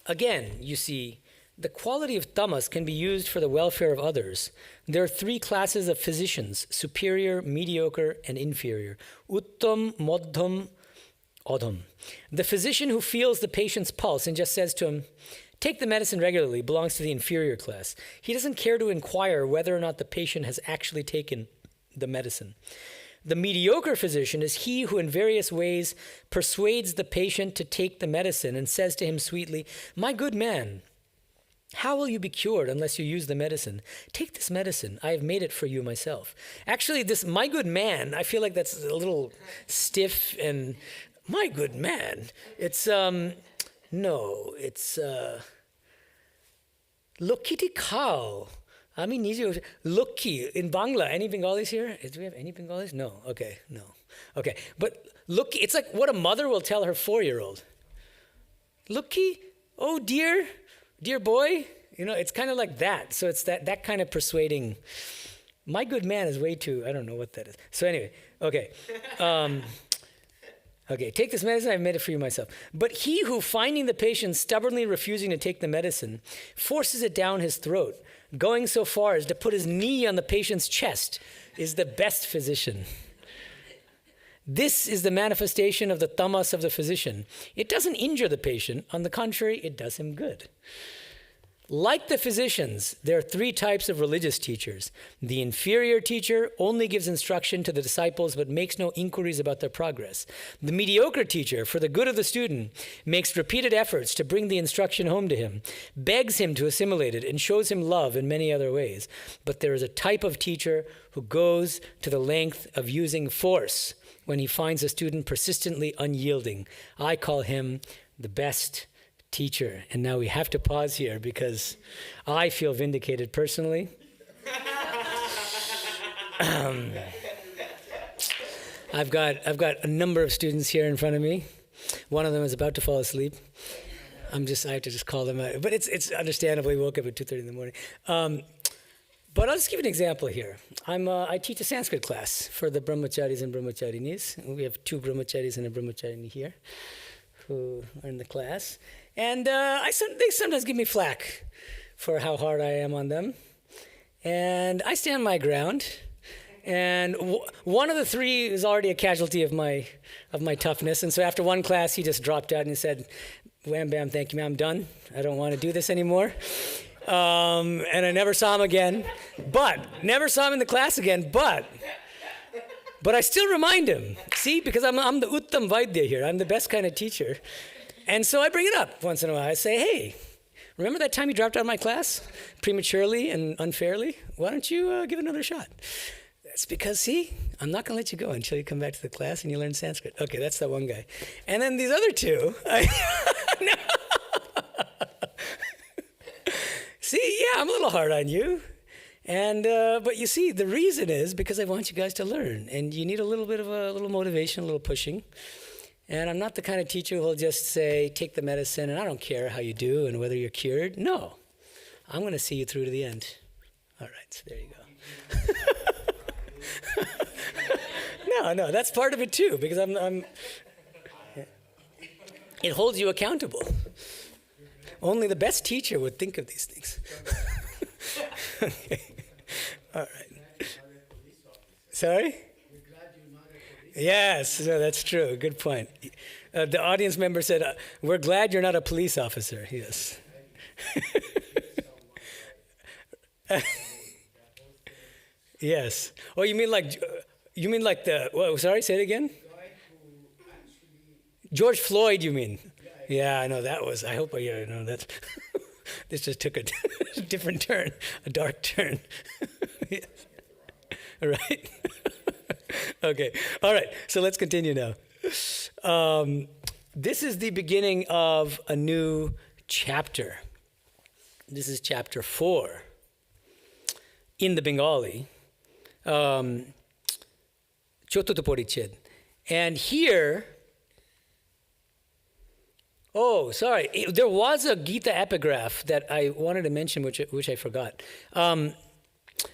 again, you see, the quality of tamas can be used for the welfare of others. There are 3 classes of physicians: superior, mediocre, and inferior. Uttam, Madhyam, Adham. The physician who feels the patient's pulse and just says to him, take the medicine regularly, belongs to the inferior class. He doesn't care to inquire whether or not the patient has actually taken the medicine. The mediocre physician is he who in various ways persuades the patient to take the medicine and says to him sweetly, my good man, how will you be cured unless you use the medicine? Take this medicine. I have made it for you myself. Actually, this my good man, I feel like that's a little stiff and my good man. It's, it's Lokiti Kao. I mean, Lukki in Bangla. Any Bengalis here? Do we have any Bengalis? No. Okay, no. Okay, but Lukki, it's like what a mother will tell her 4-year-old. Lukki, oh dear boy. It's kind of like that. So it's that kind of persuading. My good man is way too, I don't know what that is. So anyway, okay. Okay, take this medicine, I've made it for you myself. But he who, finding the patient stubbornly refusing to take the medicine, forces it down his throat, going so far as to put his knee on the patient's chest, is the best physician. This is the manifestation of the tamas of the physician. It doesn't injure the patient. On the contrary, it does him good. Like the physicians, there are 3 types of religious teachers. The inferior teacher only gives instruction to the disciples but makes no inquiries about their progress. The mediocre teacher, for the good of the student, makes repeated efforts to bring the instruction home to him, begs him to assimilate it, and shows him love in many other ways. But there is a type of teacher who goes to the length of using force when he finds a student persistently unyielding. I call him the best teacher. And now we have to pause here because I feel vindicated personally. I've got a number of students here in front of me. One of them is about to fall asleep. I have to just call them out. But it's understandable. He woke up at 2:30 in the morning. But I'll just give an example here. I teach a Sanskrit class for the brahmacharis and brahmacharinis. We have 2 brahmacharis and a brahmacharini here who are in the class. And they sometimes give me flack for how hard I am on them. And I stand my ground. And one of the 3 is already a casualty of my toughness. And so after one class, he just dropped out and he said, "Wham, bam, thank you, man, I'm done. I don't want to do this anymore." And I never saw him again. Never saw him in the class again. But I still remind him. See, because I'm the Uttam Vaidya here. I'm the best kind of teacher. And so I bring it up once in a while. I say, "Hey, remember that time you dropped out of my class prematurely and unfairly? Why don't you give it another shot?" That's because, see, I'm not going to let you go until you come back to the class and you learn Sanskrit. Okay, that's that one guy. And then these other 2, see, yeah, I'm a little hard on you. And but you see, the reason is because I want you guys to learn. And you need a little bit of a little motivation, a little pushing. And I'm not the kind of teacher who'll just say, take the medicine, and I don't care how you do and whether you're cured. No, I'm going to see you through to the end. All right, so there you go. No, that's part of it too, because it holds you accountable. Only the best teacher would think of these things. Okay. All right. Sorry? Yes, no, that's true. Good point. The audience member said, "We're glad you're not a police officer." Yes. Yes. Oh, you mean like the? Well, sorry, say it again. George Floyd, you mean? Yeah, I know that was. I hope I know that. This just took a different turn, a dark turn. Yes. Right. Okay. All right. So let's continue now. This is the beginning of a new chapter. This is chapter 4 in the Bengali. Chotuto Poriched. And here, there was a Gita Epigraph that I wanted to mention, which I forgot.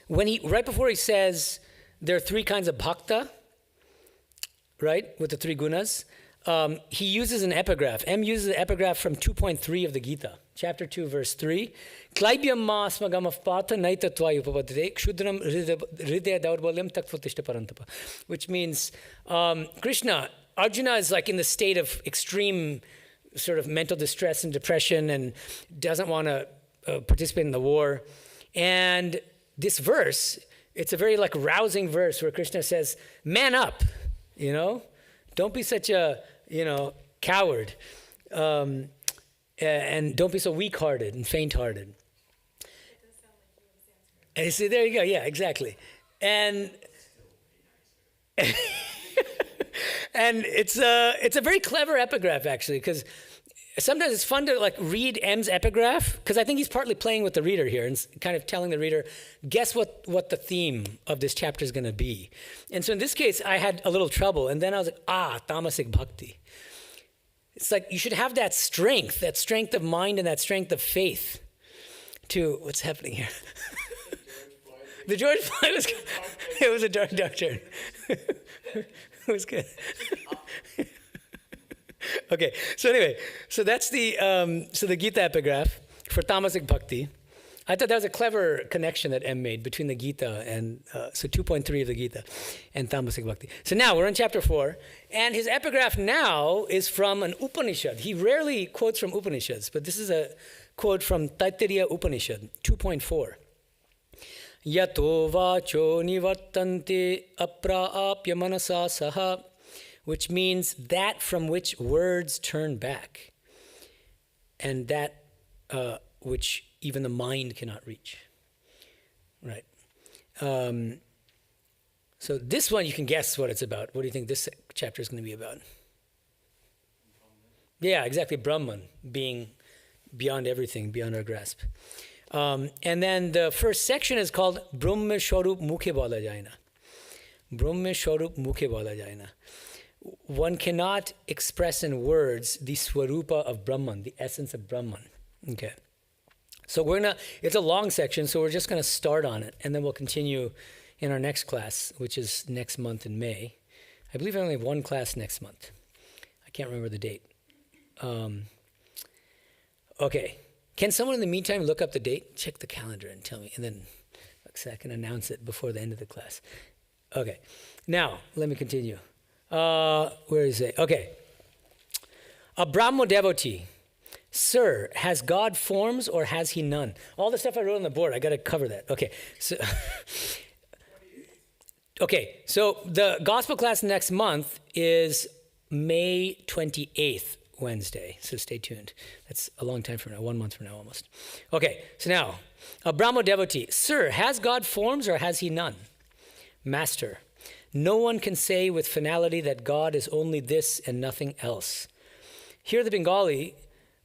Right before he says there are 3 kinds of bhakta, right, with the 3 gunas, he uses an epigraph. M uses an epigraph from 2.3 of the Gita, chapter 2, verse 3. Klaibyam ma asmagamaf pata naita tvai upapadre kshudram hridaya daurbalyam takvatishta parantapa. Which means, Arjuna is like in the state of extreme sort of mental distress and depression and doesn't want to participate in the war. And this verse, it's a very like rousing verse where Krishna says, "Man up, don't be such a, coward, and don't be so weak-hearted and faint-hearted." And you see, there you go, yeah, exactly. And and it's a very clever epigraph, actually, because sometimes it's fun to like read M's epigraph, because I think he's partly playing with the reader here and kind of telling the reader, guess what the theme of this chapter is going to be. And so in this case, I had a little trouble, and then I was like, tamasic bhakti. It's like you should have that strength of mind and that strength of faith to what's happening here. The George Floyd was good. It was a dark turn. It was good. Okay, so anyway, so that's the Gita epigraph for tamasic bhakti. I thought that was a clever connection that M made between the Gita and, 2.3 of the Gita and tamasic bhakti. So now we're in chapter 4, and his epigraph now is from an Upanishad. He rarely quotes from Upanishads, but this is a quote from Taittiriya Upanishad, 2.4. Yato vacho nivartante apraapya manasa saha, which means that from which words turn back, and that which even the mind cannot reach. Right. So this one, you can guess what it's about. What do you think this chapter is going to be about? Yeah, exactly. Brahman, being beyond everything, beyond our grasp. And then the first section is called Brahma Swarup Mukhe Bola Jaina. Brahma Swarup Mukhe Bola Jaina. one cannot express in words the swarupa of Brahman, the essence of Brahman. Okay. So it's a long section, so we're just going to start on it, and then we'll continue in our next class, which is next month in May. I believe I only have one class next month. I can't remember the date. Okay. Can someone in the meantime look up the date? Check the calendar and tell me, and then so I can announce it before the end of the class. Okay. Now, let me continue. Where is it? Okay. A Brahmo devotee. Sir, has God forms or has he none? All the stuff I wrote on the board, I got to cover that. Okay. So the gospel class next month is May 28th, Wednesday. So stay tuned. That's a long time from now, 1 month from now almost. Okay, so now, a Brahmo devotee. Sir, has God forms or has he none? Master, no one can say with finality that God is only this and nothing else. Here the Bengali,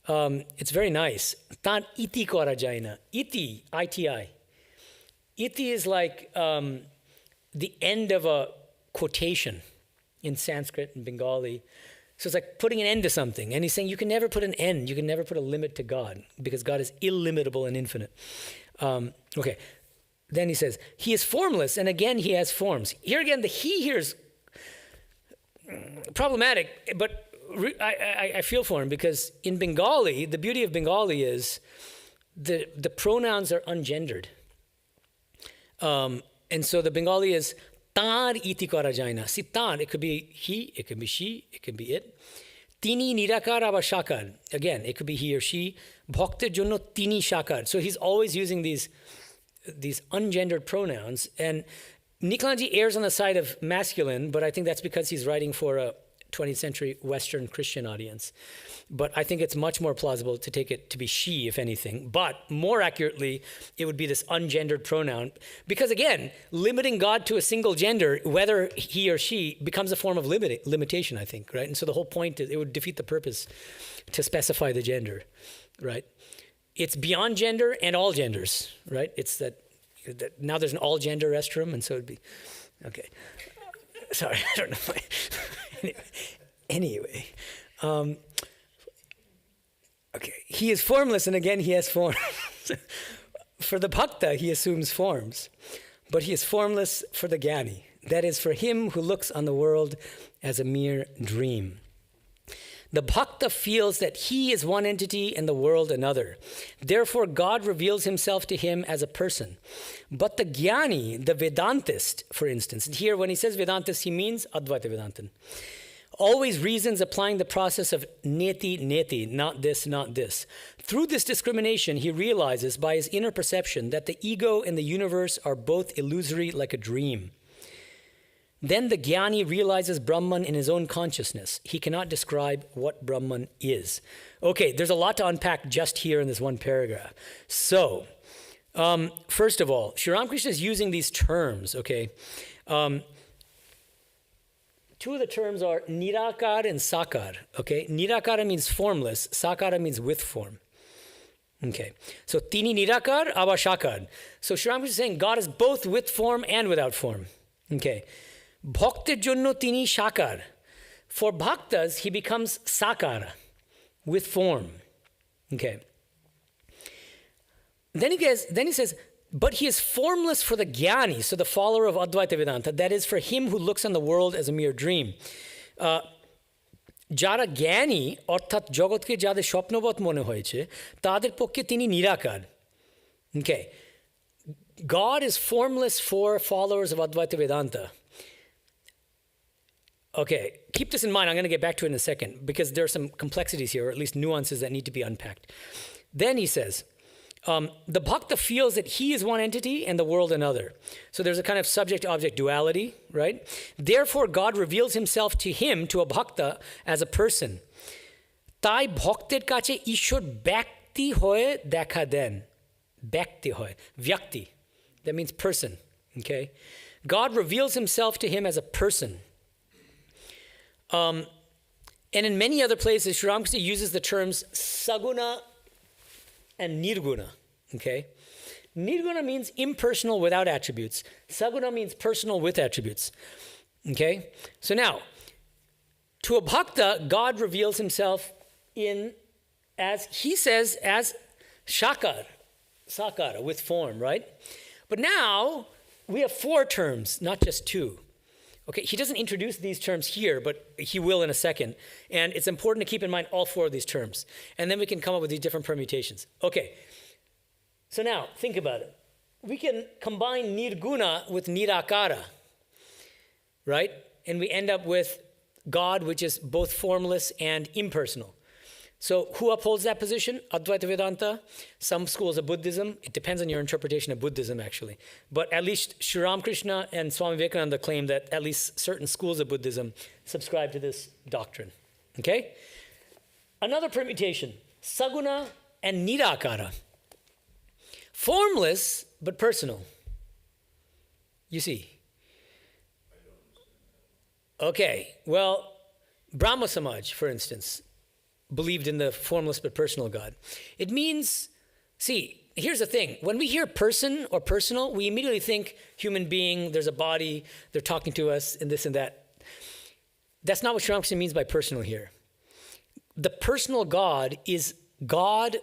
it's very nice. Tan iti kora jaina. Iti, I-T-I. Iti is like the end of a quotation in Sanskrit and Bengali. So it's like putting an end to something. And he's saying you can never put an end. You can never put a limit to God because God is illimitable and infinite. Okay. Then he says, he is formless, and again he has forms. Here again, the he here is problematic, but I feel for him because in Bengali, the beauty of Bengali is the pronouns are ungendered. And so the Bengali is tar iti kora jaina. See, tar, it could be he, it could be she, it could be it. Tini nirakar aba shakar. Again, it could be he or she. Bhakter jonno tini shakar. So he's always using these ungendered pronouns. And Niklanji errs on the side of masculine, but I think that's because he's writing for a 20th century Western Christian audience. But I think it's much more plausible to take it to be she, if anything. But more accurately, it would be this ungendered pronoun. Because again, limiting God to a single gender, whether he or she, becomes a form of limitation, I think, right? And so the whole point is it would defeat the purpose to specify the gender, right? It's beyond gender and all genders, right? It's that now there's an all-gender restroom, and so it'd be, okay. Sorry, I don't know why. Anyway, okay, he is formless, and again he has forms. For the bhakta, he assumes forms, but he is formless for the jnani. That is, for him who looks on the world as a mere dream. The bhakta feels that he is one entity and the world another. Therefore, God reveals himself to him as a person. But the jnani, the Vedantist, for instance, and here when he says Vedantist, he means Advaita Vedantan, always reasons applying the process of neti, not this, not this. Through this discrimination, he realizes by his inner perception that the ego and the universe are both illusory like a dream. Then the jnani realizes Brahman in his own consciousness. He cannot describe what Brahman is. Okay, there's a lot to unpack just here in this one paragraph. So, first of all, Sharam Krishna is using these terms, okay? Two of the terms are nirakar and sakar, okay? Nirakara means formless, sakara means with form. Okay, so tini nirakar, aba shakar. So Sharam Krishna is saying God is both with form and without form. Okay. Bhakta jonno tini shakar. For bhaktas, he becomes sakara, with form. Okay. Then he says, but he is formless for the jnani, so the follower of Advaita Vedanta. That is, for him who looks on the world as a mere dream. Jara jnani, orthat jagotke jade shopnobot mone hoyeche, tader pokke tini nirakar. Okay. God is formless for followers of Advaita Vedanta. Okay, keep this in mind. I'm going to get back to it in a second because there are some complexities here, or at least nuances that need to be unpacked. Then he says, the bhakta feels that he is one entity and the world another. So there's a kind of subject-object duality, right? Therefore, God reveals himself to him, to a bhakta, as a person. Tai bhakter kache ishwar byakti hoye dekha den. Byakti hoye. Vyakti. That means person, okay? God reveals himself to him as a person. And in many other places, Sharam Krishna uses the terms saguna and nirguna, okay? Nirguna means impersonal without attributes. Saguna means personal with attributes, okay? So now, To a bhakta, God reveals himself as sakara, with form, right? But now we have 4 terms, not just 2. Okay, he doesn't introduce these terms here, but he will in a second. And it's important to keep in mind all 4 of these terms. And then we can come up with these different permutations. Okay, so now think about it. We can combine nirguna with nirakara, right? And we end up with God, which is both formless and impersonal. So who upholds that position? Advaita Vedanta, some schools of Buddhism. It depends on your interpretation of Buddhism, actually. But at least Sharam Krishna and Swami Vivekananda claim that at least certain schools of Buddhism subscribe to this doctrine. Okay? Another permutation, saguna and nirakara. Formless, but personal. You see? Okay, well, Brahmo Samaj, for instance, believed in the formless but personal God. It means, see, here's the thing. When we hear person or personal, we immediately think human being, there's a body, they're talking to us, and this and that. That's not what Sharam Krishna means by personal here. The personal God is God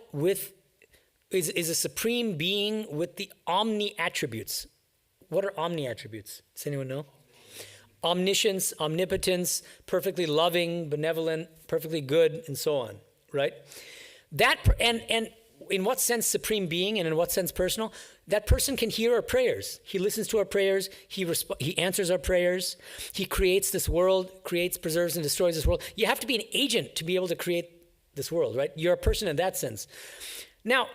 is a supreme being with the omni attributes. What are omni attributes? Does anyone know? Omniscience, omnipotence, perfectly loving, benevolent, perfectly good, and so on, right? That and in what sense supreme being and in what sense personal? That person can hear our prayers. He listens to our prayers. He answers our prayers. He creates this world, creates, preserves, and destroys this world. You have to be an agent to be able to create this world, right? You're a person in that sense. Now,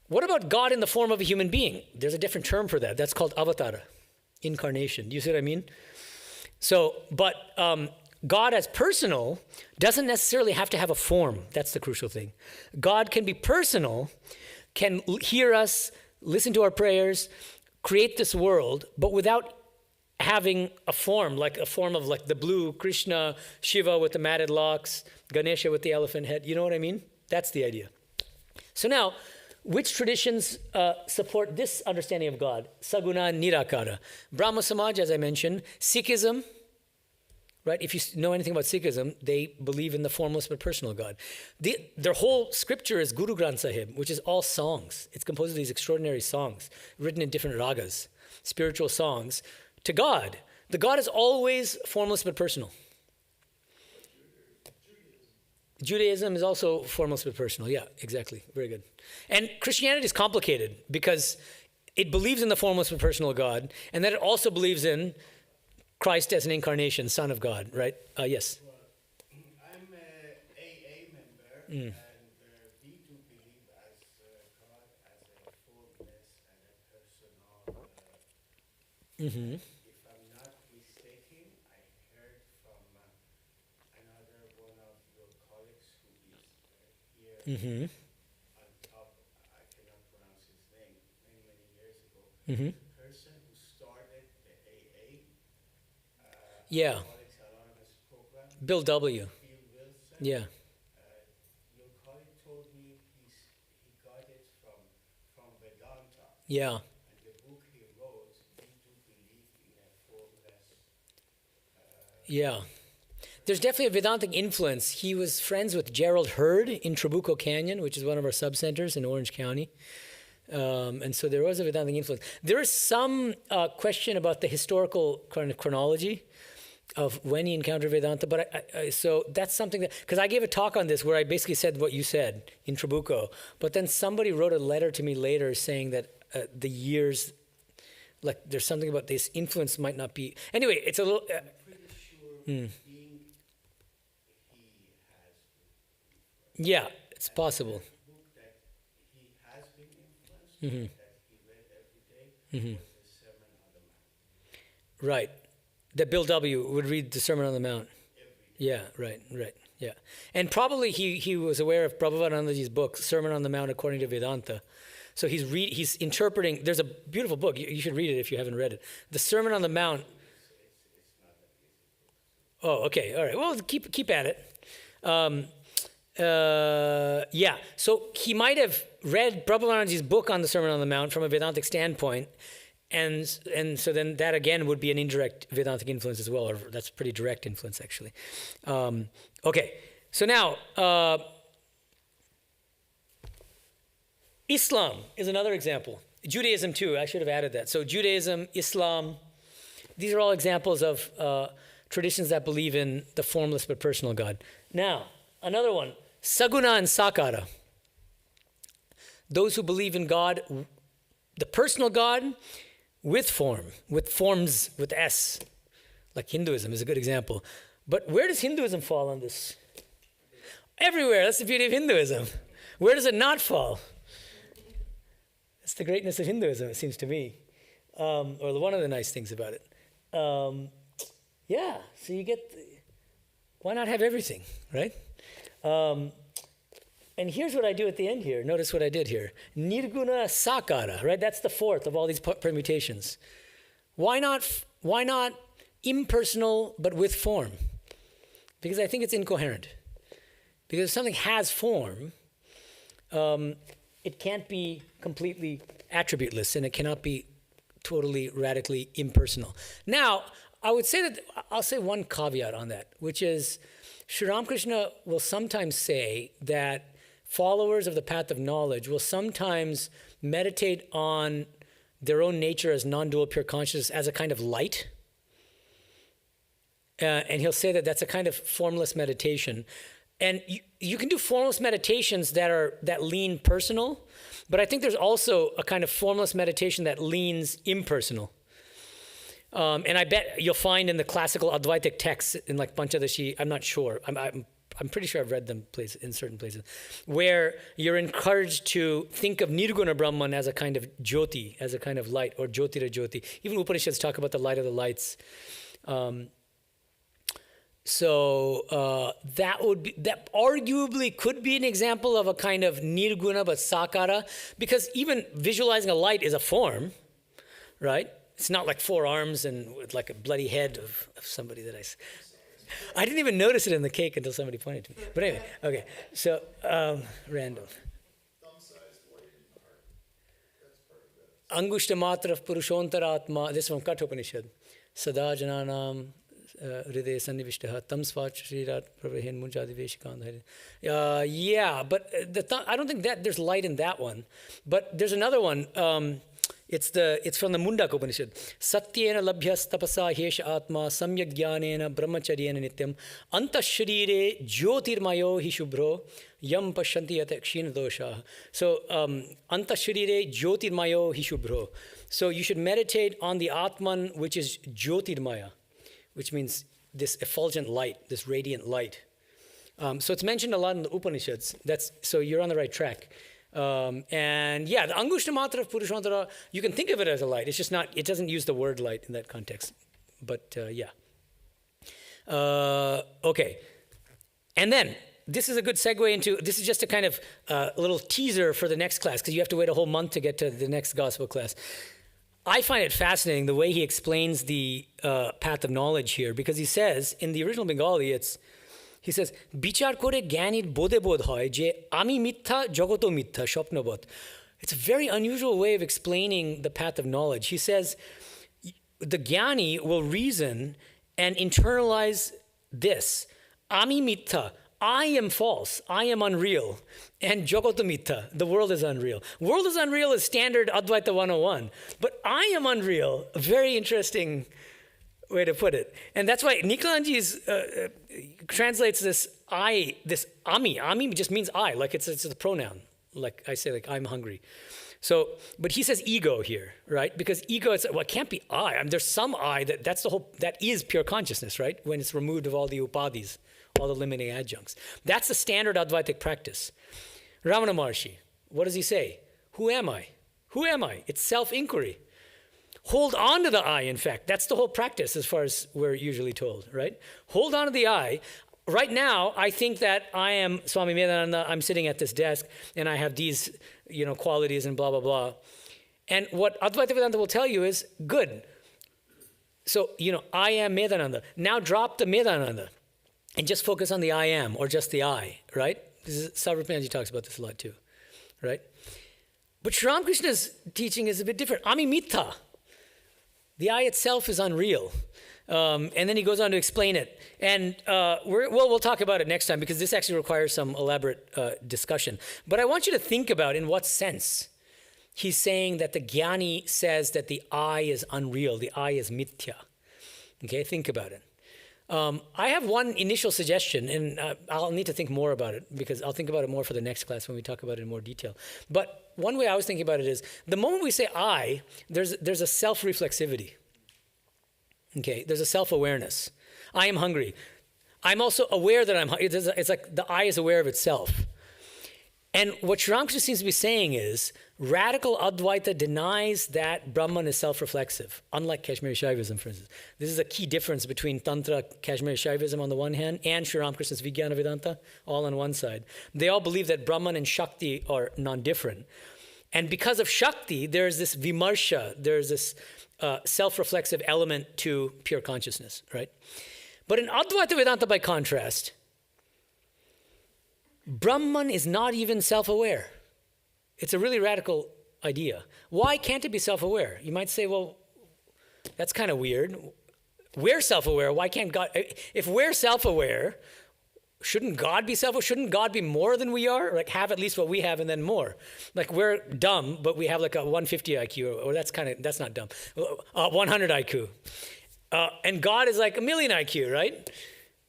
what about God in the form of a human being? There's a different term for that. That's called avatara, incarnation. Do you see what I mean? So, but God as personal doesn't necessarily have to have a form. That's the crucial thing. God can be personal, can hear us, listen to our prayers, create this world, but without having a form of like the blue Krishna, Shiva with the matted locks, Ganesha with the elephant head. You know what I mean? That's the idea. So now, which traditions support this understanding of God? Saguna and Nirakara. Brahmo Samaj, as I mentioned. Sikhism, right? If you know anything about Sikhism, they believe in the formless but personal God. Their whole scripture is Guru Granth Sahib, which is all songs. It's composed of these extraordinary songs, written in different ragas, spiritual songs, to God. The God is always formless but personal. Judaism is also formless but personal. Yeah, exactly. Very good. And Christianity is complicated because it believes in the formless but personal God, and then it also believes in Christ as an incarnation, Son of God, right? Yes? Well, I'm an AA member, and we do believe as God as a formless and a personal. If I'm not mistaken, I heard from another one of your colleagues who is here on top, I cannot pronounce his name, many years ago. The person who started the AA, Yeah. Alcoholics Anonymous program, Bill W. Bill Wilson. Yeah. Your colleague told me he got it from Vedanta. Yeah. And the book he wrote, we do believe in a formless. Yeah. There's definitely a Vedantic influence. He was friends with Gerald Hurd in Trabuco Canyon, which is one of our sub-centers in Orange County. And so there was a Vedantic influence. There is some question about the historical chronology of when he encountered Vedanta, but so that's something that, because I gave a talk on this where I basically said what you said in Trabuco, but then somebody wrote a letter to me later saying that the years, like there's something about this influence might not be, anyway, it's a little... I'm pretty sure being he has been. yeah, it's possible. The book that he has been influenced, that he read every day, was the Sermon on the Mount. Right. That Bill W. would read the Sermon on the Mount. Yeah, right, yeah. And probably he was aware of Prabhupada book, Sermon on the Mount According to Vedanta. So he's interpreting, there's a beautiful book, you should read it if you haven't read it. The Sermon on the Mount. Oh, okay, all right. Well, keep at it. Yeah, so he might have read Prabhupada's book on the Sermon on the Mount from a Vedantic standpoint, And so then that again would be an indirect Vedantic influence as well, or that's pretty direct influence actually. Okay, so now Islam is another example. Judaism too, I should have added that. So Judaism, Islam, these are all examples of traditions that believe in the formless but personal God. Now, another one, Saguna and Sakara. Those who believe in God, the personal God, with form, with forms, with S. Like Hinduism is a good example. But where does Hinduism fall on this? Everywhere. That's the beauty of Hinduism. Where does it not fall? That's the greatness of Hinduism, it seems to me. Or one of the nice things about it. Yeah, so you get, why not have everything, right? And here's what I do at the end here. Notice what I did here. Nirguna Sakara, right? That's the fourth of all these permutations. Why not impersonal but with form? Because I think it's incoherent. Because if something has form, it can't be completely attributeless and it cannot be totally, radically impersonal. Now, I would say that, I'll say one caveat on that, which is Sharam Krishna will sometimes say that followers of the path of knowledge will sometimes meditate on their own nature as non-dual pure consciousness as a kind of light. And he'll say that that's a kind of formless meditation. And you can do formless meditations that lean personal, but I think there's also a kind of formless meditation that leans impersonal. And I bet you'll find in the classical Advaitic texts in like Panchadashi, I'm not sure, I'm pretty sure I've read them in certain places, where you're encouraged to think of Nirguna Brahman as a kind of jyoti, as a kind of light, or jyotira jyoti. Even Upanishads talk about the light of the lights. So that arguably could be an example of a kind of nirguna but sakara, because even visualizing a light is a form, right? It's not like four arms and with like a bloody head of somebody that I didn't even notice it in the cake until somebody pointed to me. But anyway, okay, so random. Thumb-sized light in the heart. That's part of that. Angushta matra purushontaratma, this is from Kathopanishad. Sada jananam hriday sannivishtaha tam svat shrirat pravahen munjadi veshikandhari. Yeah, but I don't think that there's light in that one. But there's another one. It's from the Mundaka Upanishad. Satyena labhyas tapasa hesha atma samyak jnanena brahmacharyena nityam antasharire jyotirmayo hi shubhro yam pashyanti yat akshina dosha. So antasharire jyotirmayo hi shubhro. So you should meditate on the Atman, which is jyotirmaya, which means this effulgent light, this radiant light. So it's mentioned a lot in the Upanishads. So you're on the right track. And yeah, the Angushta Matra of Purushantara, you can think of it as a light. It's just not, it doesn't use the word light in that context. But yeah. Okay. And then, this is a good segue into, this is just a kind of little teaser for the next class, because you have to wait a whole month to get to the next gospel class. I find it fascinating the way he explains the path of knowledge here, because he says, in the original Bengali, he says, "Bichar kore gyanir bodhe bodh hoy je ami mitha jogoto mitha shopnobot." It's a very unusual way of explaining the path of knowledge. He says, the jnani will reason and internalize this. Ami mitha, I am false, I am unreal. And jogoto mitha, the world is unreal. World is unreal is standard Advaita 101. But I am unreal, a very interesting way to put it. And that's why Nikalanji's translates this I, this ami. Ami just means I, like it's a pronoun. Like I say, like I'm hungry. So, but he says ego here, right? Because ego, it can't be I. I mean, there's some I, that's the whole, that is pure consciousness, right? When it's removed of all the upadhis, all the limiting adjuncts. That's the standard Advaitic practice. Ramana Maharshi, what does he say? Who am I? Who am I? It's self-inquiry. Hold on to the I, in fact. That's the whole practice as far as we're usually told, right? Hold on to the I. Right now, I think that I am Swami Medhananda. I'm sitting at this desk, and I have these, qualities and blah, blah, blah. And what Advaita Vedanta will tell you is, good. So, I am Medhananda. Now drop the Medhananda and just focus on the I am, or just the I, right? Sarvapanji talks about this a lot too, right? But Sharam Krishna's teaching is a bit different. Ami mitha. The I itself is unreal. And then he goes on to explain it. And we'll talk about it next time because this actually requires some elaborate discussion. But I want you to think about in what sense he's saying that the Jnani says that the I is unreal, the I is mithya. Okay, think about it. I have one initial suggestion, and I'll need to think more about it because I'll think about it more for the next class when we talk about it in more detail. But one way I was thinking about it is the moment we say I, there's a self-reflexivity. Okay, there's a self-awareness. I am hungry. I'm also aware that I'm hungry. It's like the I is aware of itself. And what Sharam Krishna seems to be saying is radical Advaita denies that Brahman is self-reflexive, unlike Kashmiri Shaivism, for instance. This is a key difference between Tantra, Kashmiri Shaivism on the one hand, and Sharam Krishna's Vijnana Vedanta, all on one side. They all believe that Brahman and Shakti are non-different. And because of Shakti, there's this vimarsha, there's this self-reflexive element to pure consciousness, right? But in Advaita Vedanta, by contrast, Brahman is not even self-aware. It's a really radical idea. Why can't it be self-aware? You might say, well, that's kind of weird. We're self-aware. Why can't God? If we're self-aware, shouldn't God be self-aware? Shouldn't God be more than we are? Like have at least what we have and then more. Like we're dumb, but we have like a 150 IQ, or that's not dumb. 100 IQ. And God is like 1,000,000 IQ, right?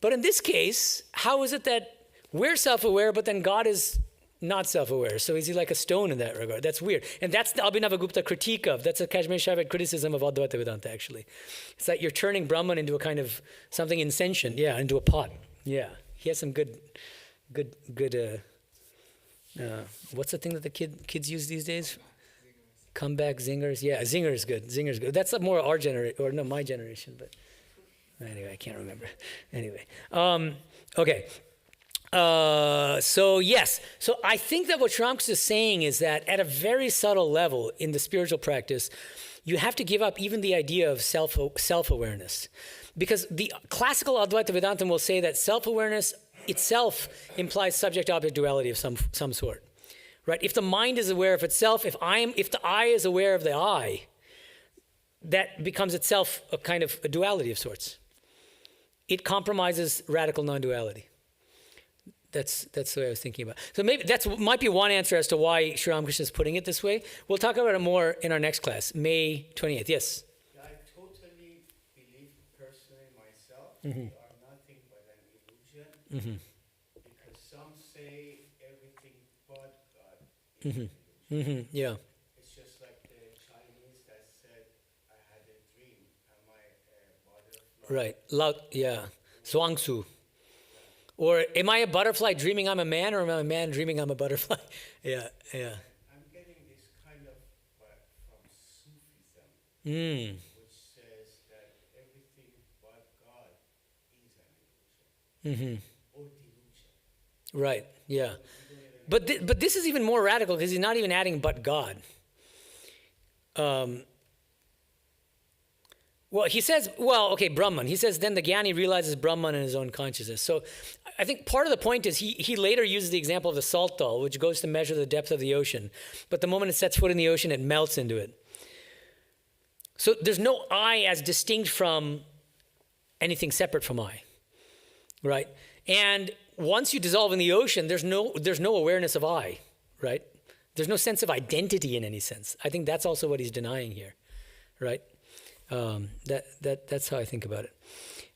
But in this case, how is it that we're self-aware, but then God is not self-aware? So is he like a stone in that regard? That's weird. And that's the Abhinavagupta critique of, that's a Kashmir Shaivite criticism of Advaita Vedanta, actually. It's like you're turning Brahman into a kind of something insentient, into a pot. Yeah. He has some good, what's the thing that the kids use these days? Comeback zingers. Yeah, zinger's good. Zinger's good. That's more our generation, or no, my generation, but anyway, I can't remember. Anyway. Okay. So I think that what Sharam Krishna is saying is that at a very subtle level in the spiritual practice, you have to give up even the idea of self-awareness. Because the classical Advaita Vedanta will say that self-awareness itself implies subject-object duality of some sort. Right? If the mind is aware of itself, if the I is aware of the I, that becomes itself a kind of a duality of sorts. It compromises radical non-duality. That's the way I was thinking about it. So maybe might be one answer as to why Sri Ramakrishna is putting it this way. We'll talk about it more in our next class, May 28th. Yes? Yeah, I totally believe personally myself we are nothing but an illusion because some say everything but God is an illusion. Yeah. It's just like the Chinese that said, I had a dream. Am I a butterfly? Right. Zhuangzi. Or am I a butterfly dreaming I'm a man, or am I a man dreaming I'm a butterfly? Yeah. I'm getting this kind of from Sufism, which says that everything but God is an illusion or delusion. Right. Yeah. But this is even more radical because he's not even adding "but God." Well, he says, Brahman. He says, then the Jnani realizes Brahman in his own consciousness. So I think part of the point is he later uses the example of the salt doll, which goes to measure the depth of the ocean. But the moment it sets foot in the ocean, it melts into it. So there's no I as distinct from anything separate from I, right? And once you dissolve in the ocean, there's no awareness of I, right? There's no sense of identity in any sense. I think that's also what he's denying here, right? That's how I think about it.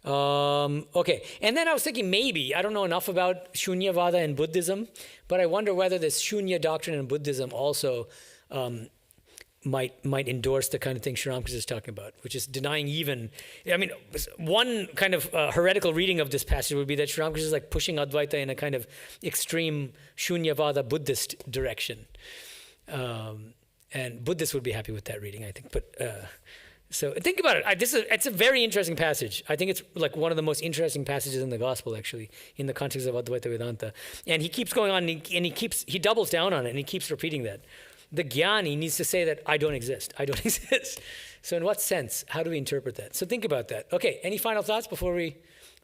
Okay, and then I was thinking maybe, I don't know enough about Shunyavada in Buddhism, but I wonder whether this Shunya doctrine in Buddhism also might endorse the kind of thing Sharam Krishna is talking about, which is denying even, one kind of heretical reading of this passage would be that Sharam Krishna is like pushing Advaita in a kind of extreme Shunyavada Buddhist direction. And Buddhists would be happy with that reading, I think, but... So think about it. It's a very interesting passage. I think it's like one of the most interesting passages in the gospel, actually, in the context of Advaita Vedanta. And he keeps going on, and he doubles down on it, and he keeps repeating that. The Jnani needs to say that I don't exist. I don't exist. So in what sense? How do we interpret that? So think about that. Okay, any final thoughts before we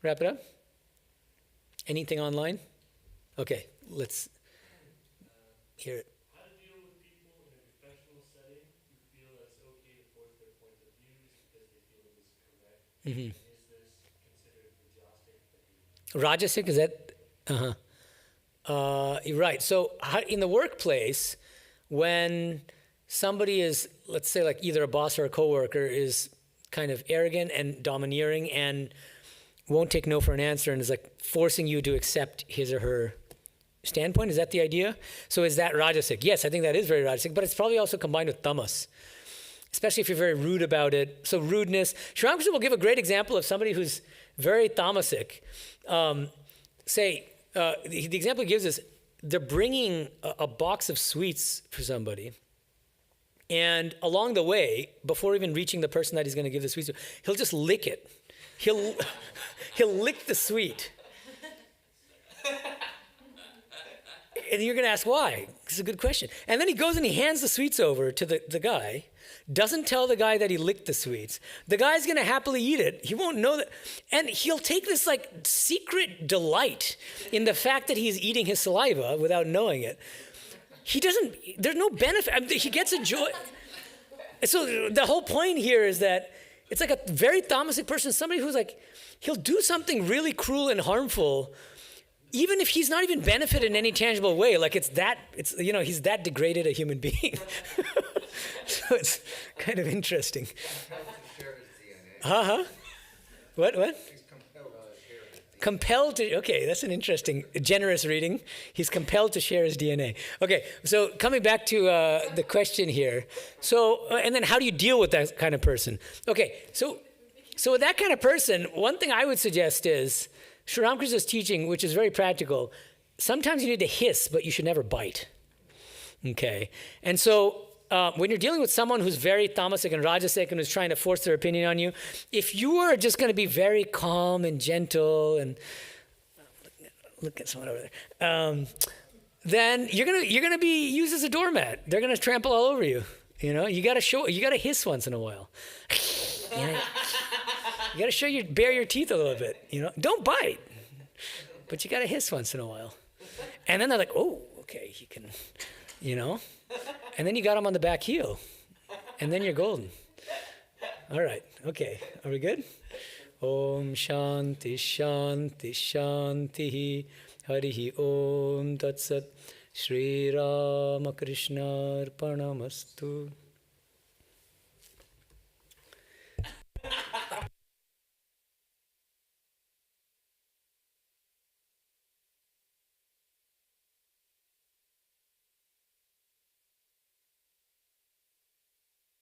wrap it up? Anything online? Okay, let's hear it. How to deal with people in a professional setting who feel that it's okay to voice their point of views because Mm-hmm. Is this considered rajasic behavior? Rajasic, is that? Right. So in the workplace, when somebody is, let's say, like either a boss or a coworker is kind of arrogant and domineering and won't take no for an answer and is like forcing you to accept his or her standpoint, is that the idea? So is that rajasic? Yes, I think that is very rajasic, but it's probably also combined with tamas, especially if you're very rude about it. So rudeness. Sharam Krishna will give a great example of somebody who's very tamasic. The example he gives is they're bringing a box of sweets for somebody, and along the way, before even reaching the person that he's going to give the sweets to, he'll just lick it. He'll lick the sweet. And you're going to ask why. It's a good question. And then he goes and he hands the sweets over to the guy, doesn't tell the guy that he licked the sweets. The guy's going to happily eat it. He won't know that. And he'll take this like secret delight in the fact that he's eating his saliva without knowing it. There's no benefit. I mean, he gets a joy. So the whole point here is that it's like a very tamasic person, somebody who's like, he'll do something really cruel and harmful even if he's not even benefited in any tangible way. Like he's that degraded a human being. So it's kind of interesting. What? He's compelled to share his DNA. Compelled to, okay, that's an interesting, generous reading. He's compelled to share his DNA. Okay, so coming back to the question here. So, and then how do you deal with that kind of person? Okay, so with that kind of person, one thing I would suggest is, Sharam Krishna's teaching, which is very practical, sometimes you need to hiss, but you should never bite. Okay, and so when you're dealing with someone who's very tamasic and rajasic and who's trying to force their opinion on you, if you are just going to be very calm and gentle and look at someone over there, then you're gonna be used as a doormat. They're gonna trample all over you. You know, you gotta hiss once in a while. You gotta bare your teeth a little bit. You know, don't bite, but you gotta hiss once in a while. And then they're like, oh, okay, he can, you know. And then you got him on the back heel, and then you're golden. All right, okay, are we good? Om Shanti Shanti Shanti Harihi Om Tat Sat Shri Ramakrishna Arpanamastu.